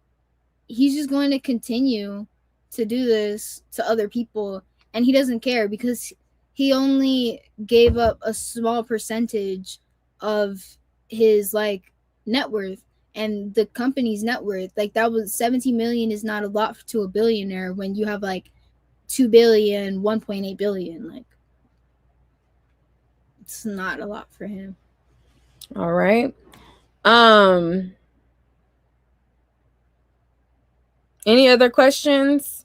he's just going to continue to do this to other people and he doesn't care because he only gave up a small percentage of his like net worth and the company's net worth. Like, that was 17 million is not a lot to a billionaire when you have like 2 billion, 1.8 billion. Like, it's not a lot for him. All right. Any other questions?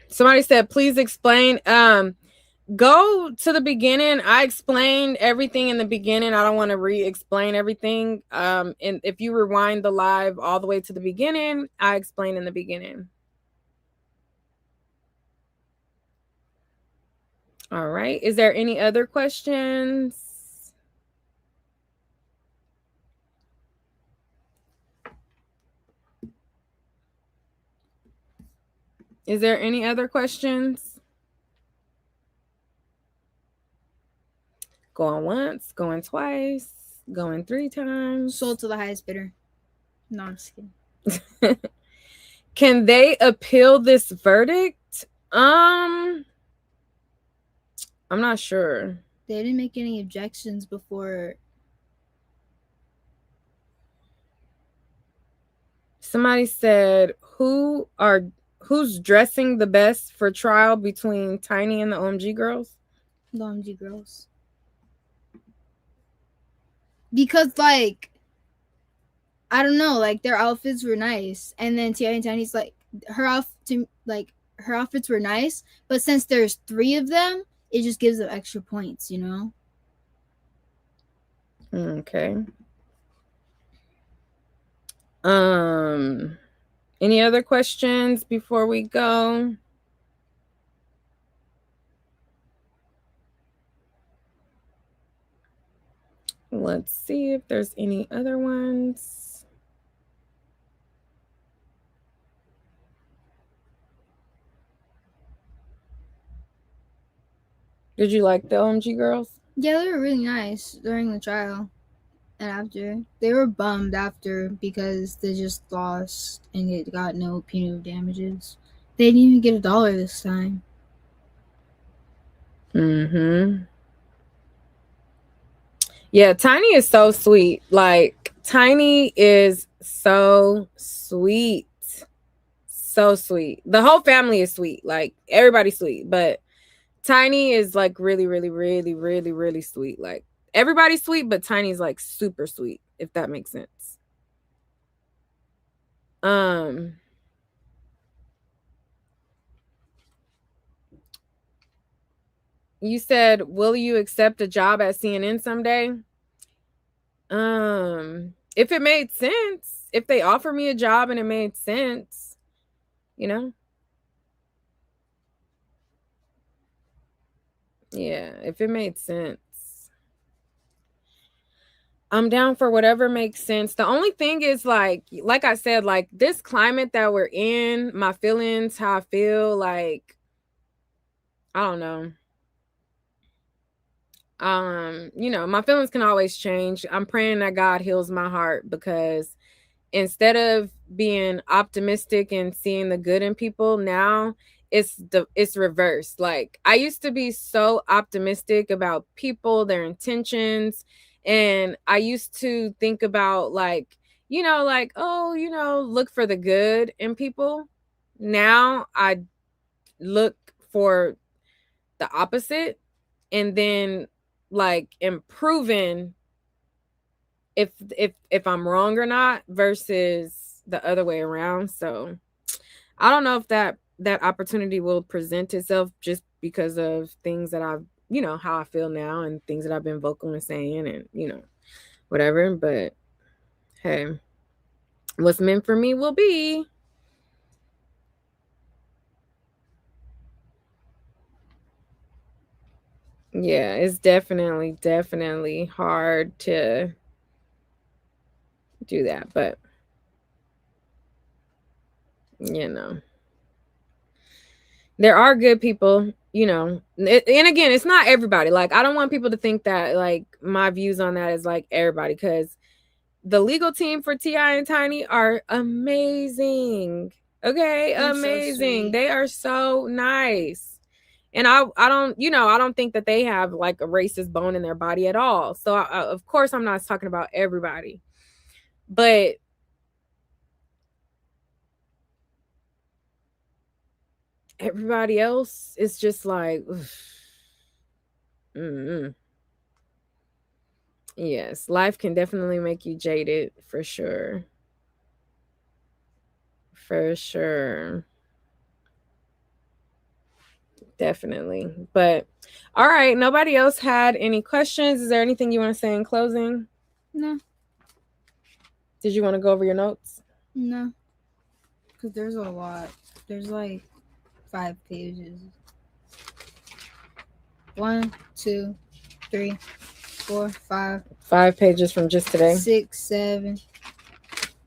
Somebody said, please explain. Go to the beginning. I explained everything in the beginning. I don't want to re-explain everything. And if you rewind the live all the way to the beginning, I explained in the beginning. All right. Is there any other questions? Is there any other questions? Going once, going twice, going 3 times. Sold to the highest bidder. No, I'm just kidding. Can they appeal this verdict? I'm not sure. They didn't make any objections before. Somebody said, who's dressing the best for trial between Tiny and the OMG girls? The OMG girls. Because, like, I don't know, like, their outfits were nice. And then T.I. and Tiny's, like, her outfits were nice. But since there's 3 of them, it just gives them extra points, you know? Okay. Any other questions before we go? Let's see if there's any other ones. Did you like the OMG girls? Yeah, they were really nice during the trial. And after, they were bummed after because they just lost and it got no punitive damages. They didn't even get $1 this time. Yeah, Tiny is so sweet. Like, Tiny is so sweet. So sweet. The whole family is sweet. Like, everybody's sweet. But Tiny is, like, really, really, really, really, really sweet. Like, everybody's sweet, but Tiny's, like, super sweet, if that makes sense. You said, will you accept a job at CNN someday? If it made sense, if they offer me a job and it made sense, you know? Yeah, if it made sense. I'm down for whatever makes sense. The only thing is, like I said, like, this climate that we're in, my feelings, how I feel, like, I don't know. My feelings can always change. I'm praying that God heals my heart, because instead of being optimistic and seeing the good in people, now it's reversed. Like, I used to be so optimistic about people, their intentions, and I used to think about, like, like, oh, look for the good in people. Now I look for the opposite, and then, like, improving if I'm wrong or not, versus the other way around. So I don't know if that opportunity will present itself, just because of things that I've, how I feel now, and things that I've been vocal and saying, and whatever. But hey, what's meant for me will be. Yeah, it's definitely hard to do that, but there are good people, and again, it's not everybody. Like, I don't want people to think that, like, my views on that is like everybody, because the legal team for T.I. and Tiny are amazing. Okay, They're amazing. so They are so nice. And I don't, I don't think that they have, like, a racist bone in their body at all. So of course I'm not talking about everybody, but everybody else is just like, yes, life can definitely make you jaded, for sure. For sure. Definitely. But all right, nobody else had any questions. Is there anything you want to say in closing? No. Did you want to go over your notes? No. Because there's a lot. There's like 5 pages. 1, 2, 3, 4, 5. 5 pages from just today. 6, 7,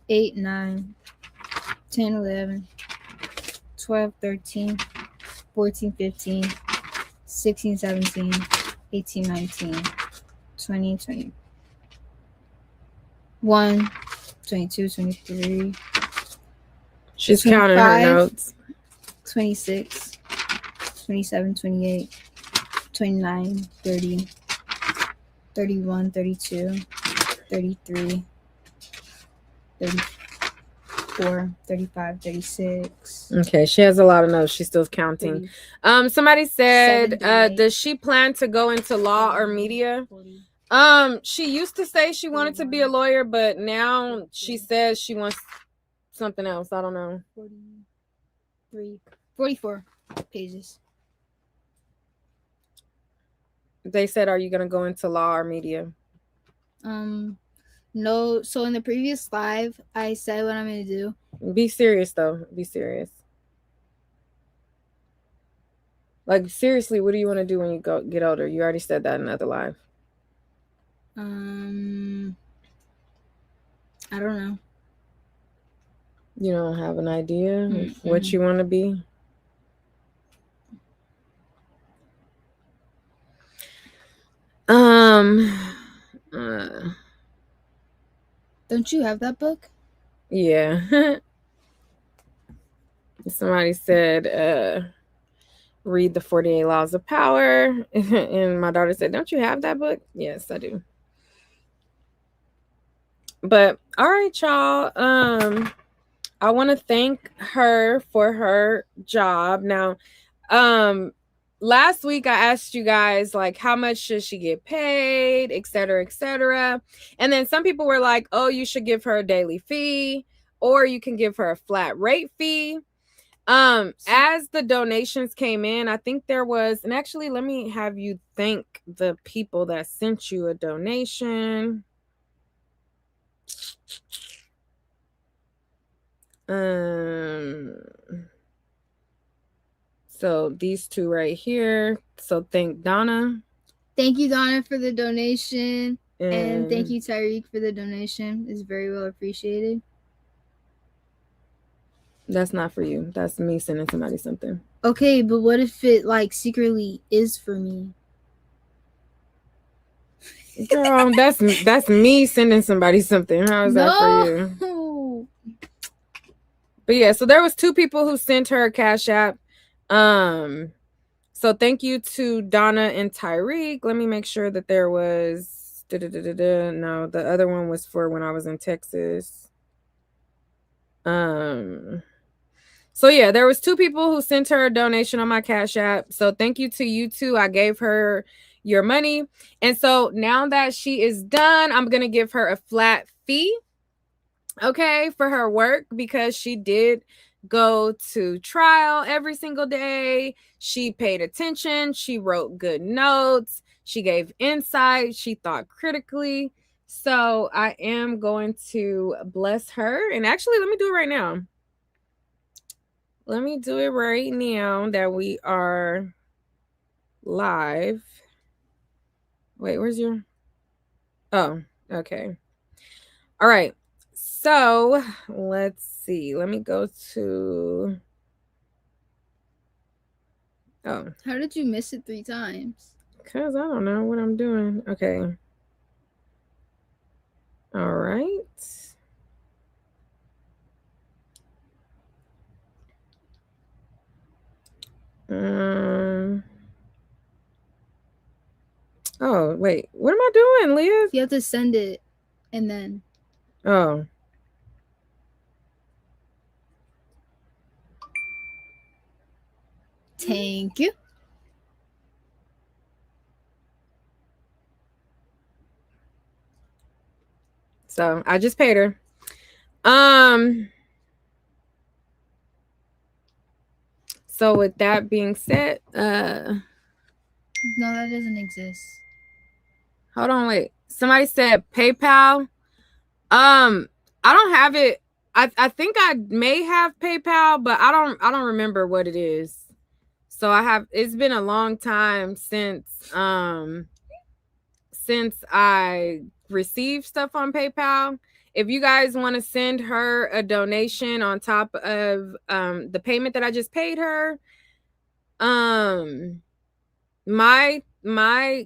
8, 9, 10, 11, 12, 13, 14, 15, 16, 17, 18, 19, 20, 21, 22, 23. She's counting her notes. 26, 27, 28, 29, 30, 31, 32, 33, 34, 35, 36. Okay, she has a lot of notes. She's still counting. 30, somebody said, 38, does she plan to go into law or media? 40. She used to say she wanted to be a lawyer, but now she says she wants something else. I don't know. 44 pages. They said, are you going to go into law or media? No. So in the previous live, I said what I'm going to do. Be serious, though. Be serious. Like, seriously, what do you want to do when you get older? You already said that in another live. I don't know. You don't have an idea of what you want to be? Don't you have that book? Yeah. Somebody said, read the 48 Laws of Power. And my daughter said, don't you have that book? Yes, I do. But all right, y'all. I want to thank her for her job. Now, last week I asked you guys, like, how much should she get paid, et cetera, et cetera. And then some people were like, oh, you should give her a daily fee, or you can give her a flat rate fee. As the donations came in, I think there was, and actually let me have you thank the people that sent you a donation. So these two right here. So thank Donna. Thank you, Donna, for the donation. And thank you, Tyreek, for the donation. It's very well appreciated. That's not for you. That's me sending somebody something. Okay, but what if it, like, secretly is for me? Girl, that's me sending somebody something. How is that for you? But yeah, so there was two people who sent her a Cash App. So thank you to Donna and Tyreek. Let me make sure that there was no, the other one was for when I was in Texas. So yeah, there was two people who sent her a donation on my Cash App. So thank you to you two. I gave her your money. And so now that she is done, I'm going to give her a flat fee, okay, for her work, because she did go to trial every single day. She paid attention. She wrote good notes. She gave insight. She thought critically. So I am going to bless her. And actually, let me do it right now. Let me do it right now that we are live. Wait, where's your... Oh, okay. All right. So let's see. Let me go to... Oh. How did you miss it 3 times? Because I don't know what I'm doing. Okay. All right. Oh, wait. What am I doing, Leah? You have to send it and then... Oh. Thank you. So I just paid her. So with that being said, no, that doesn't exist. Hold on, wait. Somebody said PayPal. I don't have it. I think I may have PayPal, but I don't remember what it is. So it's been a long time since I received stuff on PayPal. if you guys want to send her a donation on top of the payment that I just paid her, my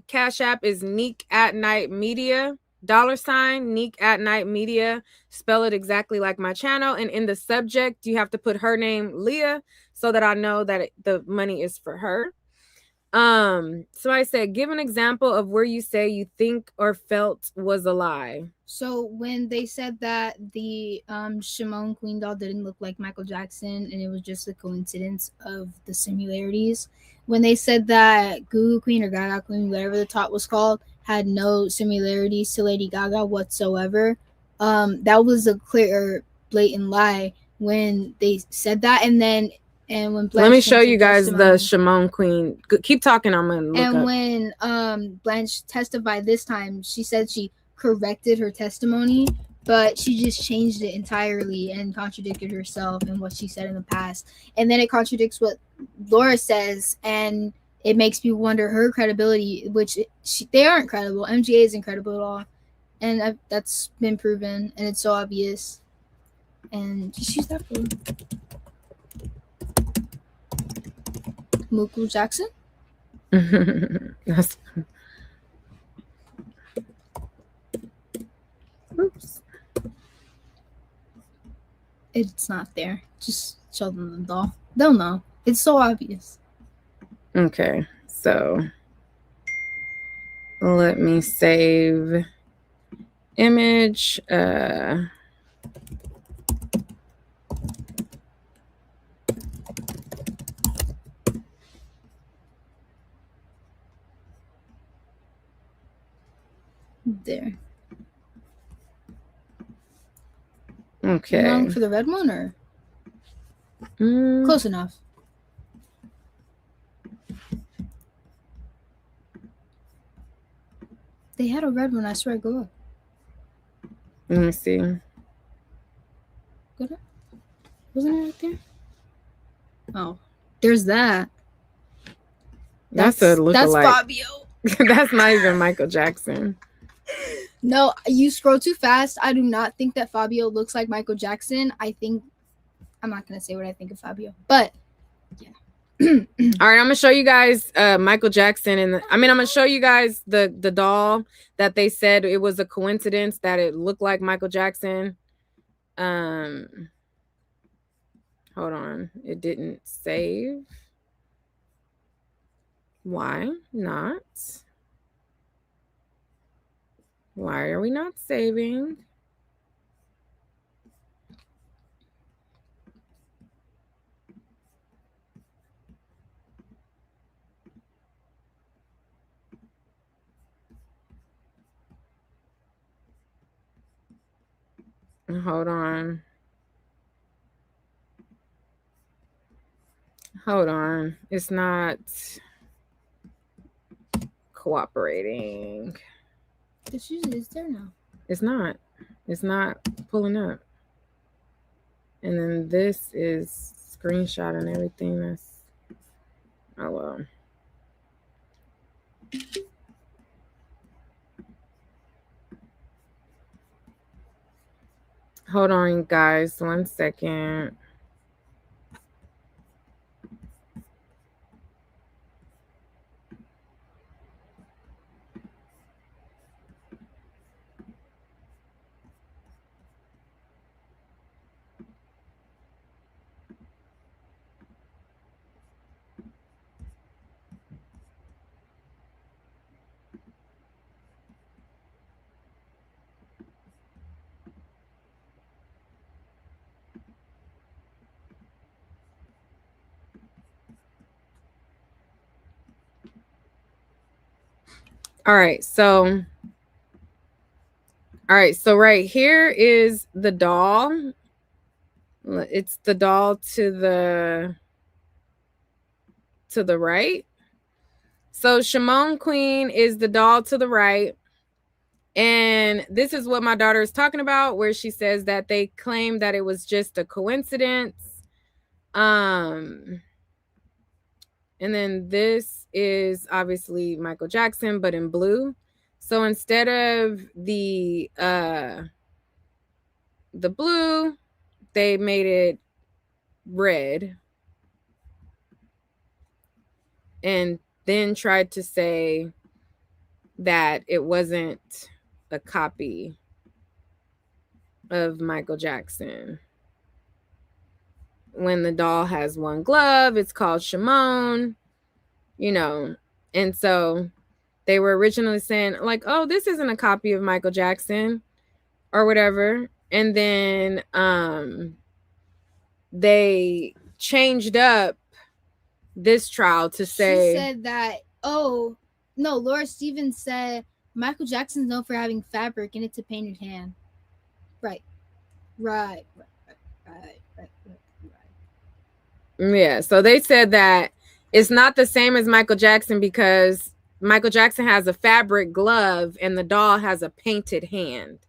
Cash App is NiqueAtNiteMedia, $NiqueAtNiteMedia. Spell it exactly like my channel, and in the subject you have to put her name, Leah, so that I know that the money is for her. So I said, give an example of where you say you think or felt was a lie. So when they said that the Shimon Queen doll didn't look like Michael Jackson and it was just a coincidence of the similarities, when they said that Goo Goo Queen or Gaga Queen, whatever the top was called, had no similarities to Lady Gaga whatsoever, that was a clear, blatant lie when they said that. And when Blanche let me show you guys testimony, the Shimon Queen. Keep talking. I'm gonna look and up. when Blanche testified this time, she said she corrected her testimony, but she just changed it entirely and contradicted herself and what she said in the past. And then it contradicts what Laura says, and it makes people wonder her credibility, which they aren't credible. MGA isn't credible at all, and that's been proven, and it's so obvious. And just use that for Michael Jackson. That's... Oops. It's not there. Just show them the doll. They'll know. It's so obvious. Okay, so let me save image. There. Okay. You want for the red one or close enough? They had a red one. I swear. Go up. Let me see. Go up. Wasn't it right there? Oh, there's that. That's a lookalike. That's Fabio. That's not even Michael Jackson. No, you scroll too fast. I do not think that Fabio looks like Michael Jackson. I think I'm not gonna say what I think of Fabio, but yeah. All right, I'm gonna show you guys Michael Jackson, and I'm gonna show you guys the doll that they said it was a coincidence that it looked like Michael Jackson. Hold on, it didn't save. Why not? Why are we not saving? Hold on. Hold on. It's not cooperating. This usually is there now. It's not. It's not pulling up. And then this is screenshot and everything. That's, oh well. Hold on, guys. 1 second. All right, so right here is the doll. It's the doll to the right. So Shimon Queen is the doll to the right. And this is what my daughter is talking about, where she says that they claim that it was just a coincidence. And then this is obviously Michael Jackson, but in blue. So instead of the the blue, they made it red, and then tried to say that it wasn't a copy of Michael Jackson. When the doll has one glove, it's called Shimon, you know. And so they were originally saying, like, oh, this isn't a copy of Michael Jackson or whatever. And then they changed up this trial to say, she said that, oh no, Laura Stevens said Michael Jackson's known for having fabric and it's a painted hand. Right. Right. Yeah, so they said that it's not the same as Michael Jackson because Michael Jackson has a fabric glove and the doll has a painted hand.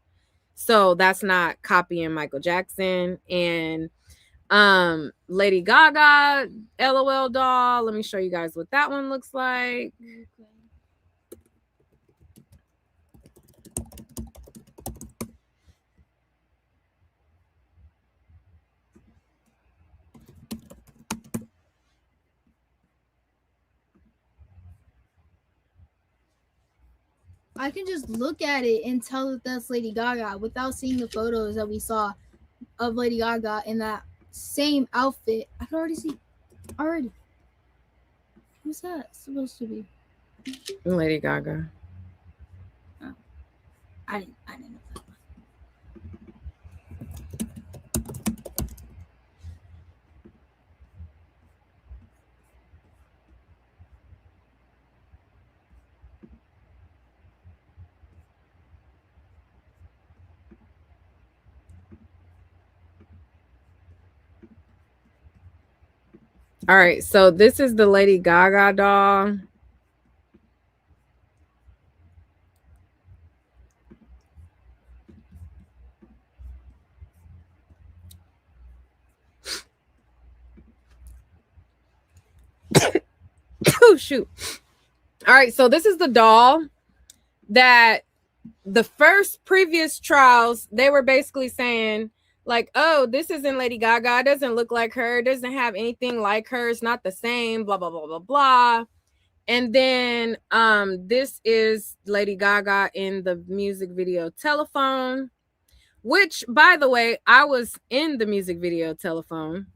So that's not copying Michael Jackson. And Lady Gaga LOL doll, let me show you guys what that one looks like. Okay. I can just look at it and tell that that's Lady Gaga without seeing the photos that we saw of Lady Gaga in that same outfit. I can already see. Already. Who's that supposed to be? Lady Gaga. Oh. I didn't know that. All right, so this is the Lady Gaga doll. Oh, shoot. All right, so this is the doll that the first previous trials, they were basically saying, like, oh, this isn't Lady Gaga. It doesn't look like her. It doesn't have anything like her. It's not the same, blah, blah, blah, blah, blah. And then this is Lady Gaga in the music video Telephone, which, by the way, I was in the music video Telephone.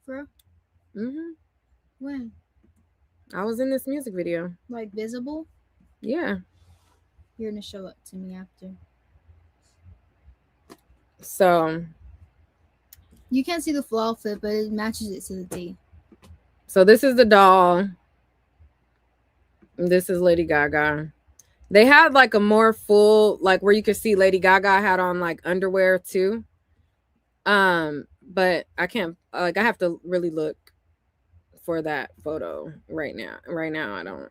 For Mm-hmm. when? I was in this music video. Like visible? Yeah. You're gonna show it to me after. So you can't see the full outfit, but it matches it to the D. So this is the doll. This is Lady Gaga. They had like a more full, like where you could see Lady Gaga had on like underwear too. But I can't, like, I have to really look for that photo right now. Right now, I don't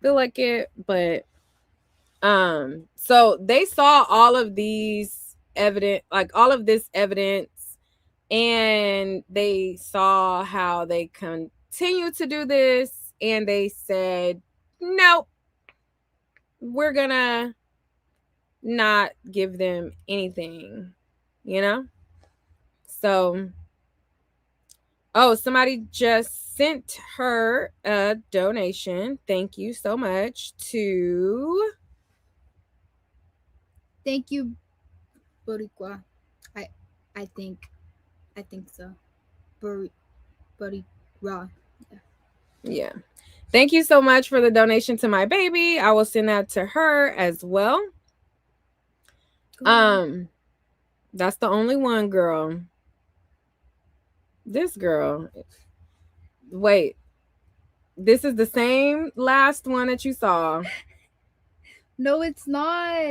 feel like it, but so they saw all of these evidence, like all of this evidence, and they saw how they continue to do this, and they said, nope, we're gonna not give them anything, you know? So, oh, somebody just sent her a donation. Thank you so much to. Thank you, Boricua. I think so. Boricua. Yeah. Thank you so much for the donation to my baby. I will send that to her as well. Cool. That's the only one, girl. This girl. Wait. This is the same last one that you saw. No, it's not.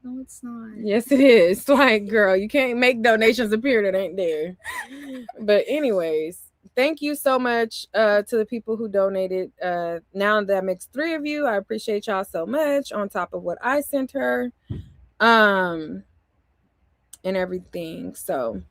No, it's not. Yes, it is. Like, girl, you can't make donations appear that ain't there. But anyways, thank you so much to the people who donated. Now that makes 3 of you. I appreciate y'all so much on top of what I sent her. And everything. So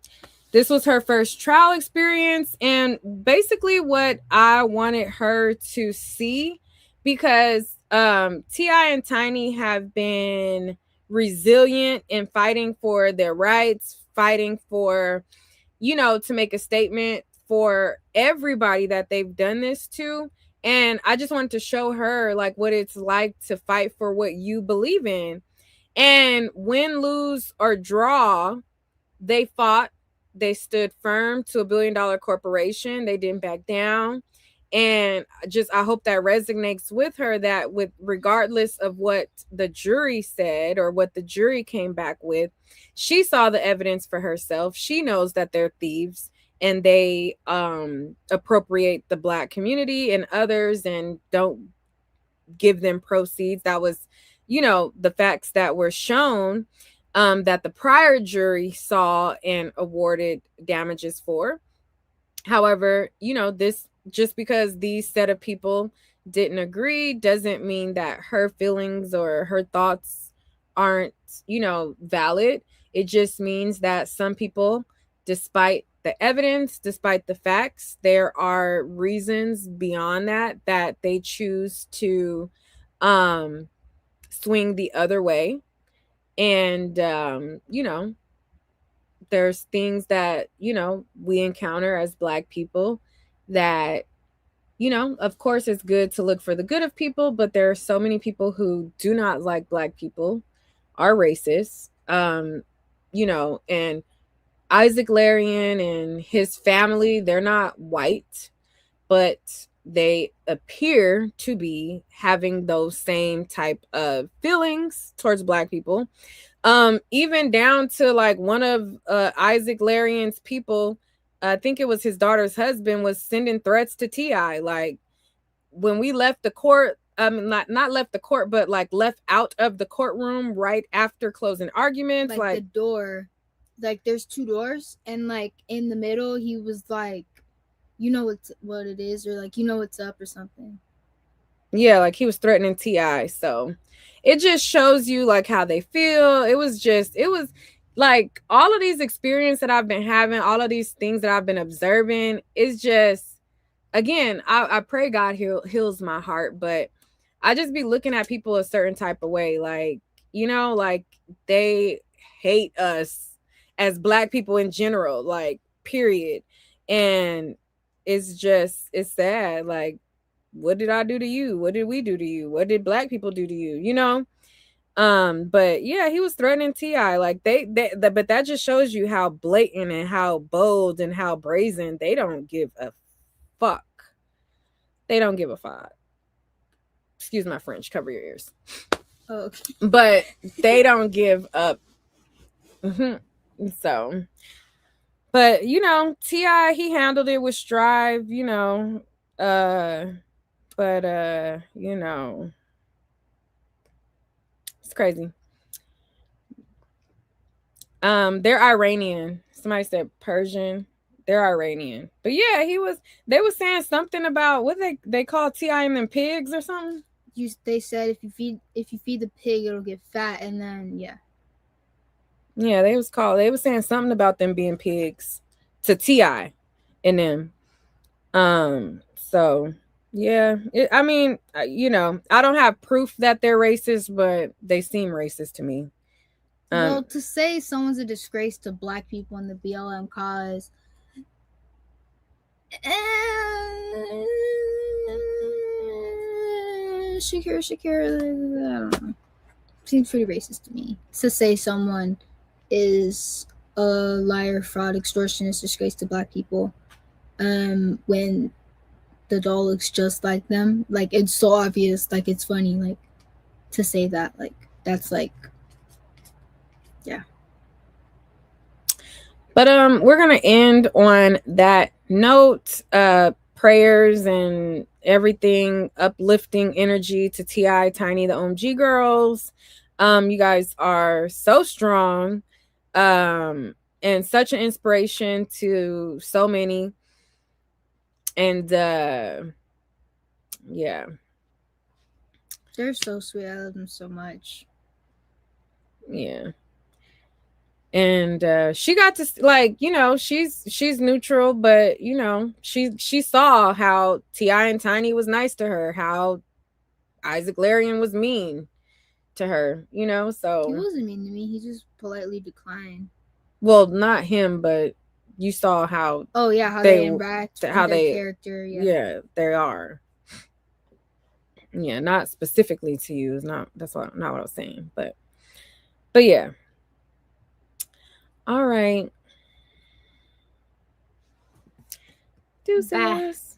this was her first trial experience, and basically what I wanted her to see, because T.I. and Tiny have been resilient in fighting for their rights, fighting for, to make a statement for everybody that they've done this to. And I just wanted to show her like what it's like to fight for what you believe in. And win, lose, or draw, they fought. They stood firm to $1 billion corporation. They didn't back down. And just I hope that resonates with her, that with regardless of what the jury said or what the jury came back with, she saw the evidence for herself. She knows that they're thieves and they appropriate the Black community and others and don't give them proceeds. That was, the facts that were shown, that the prior jury saw and awarded damages for. However, this, just because these set of people didn't agree doesn't mean that her feelings or her thoughts aren't, valid. It just means that some people, despite the evidence, despite the facts, there are reasons beyond that that they choose to um swing the other way. And there's things that, we encounter as Black people that, of course it's good to look for the good of people, but there are so many people who do not like Black people, are racist. And Isaac Larian and his family, they're not white, but they appear to be having those same type of feelings towards Black people. Even down to like one of Isaac Larian's people, I think it was his daughter's husband, was sending threats to T.I. Like, when we left the court, not left the court, but like left out of the courtroom right after closing arguments, Like the like door, like there's two doors, and like in the middle, he was like, "You know what it is," or like, "You know what's up," or something. yeah, like he was threatening T.I. So it just shows you like how they feel. It was like all of these experiences that I've been having, all of these things that I've been observing, is just, again, I pray God heals my heart, but I just be looking at people a certain type of way, like, like they hate us as Black people in general, like, period. And it's sad. Like, what did I do to you? What did we do to you? What did Black people do to you? But yeah, he was threatening T.I. Like but that just shows you how blatant and how bold and how brazen. They don't give a fuck. They don't give a fuck. Excuse my French, cover your ears. Oh, okay. But they don't give up. So, but T.I., he handled it with strive, but it's crazy. They're Iranian. Somebody said Persian. They're Iranian. But yeah, they was saying something about what they call T.I. and them pigs or something. They said if you feed the pig, it'll get fat, and then yeah. Yeah, they was saying something about them being pigs to T.I. and them. So yeah, I mean, I don't have proof that they're racist, but they seem racist to me. Well, to say someone's a disgrace to Black people in the BLM cause, Shakira, I don't know. Seems pretty racist to me. To say someone is a liar, fraud, extortionist, disgrace to Black people, when the doll looks just like them, like it's so obvious, like it's funny, like to say that, like that's like, yeah. But we're gonna end on that note. Prayers and everything, uplifting energy to T.I., Tiny, the OMG girls. You guys are so strong, and such an inspiration to so many. And yeah, They're so sweet. I love them so much. yeah. And she got to, like, she's neutral, but she saw how T.I. and Tiny was nice to her, how Isaac Larian was mean, to her, you know? He So, wasn't mean to me. He just politely declined. well, not him, but you saw Oh yeah, how they they interact and how their they character. Yeah. yeah, they are. Yeah, not specifically to you. It's not that's what not what I was saying, but yeah. All right. Bye. Deuces.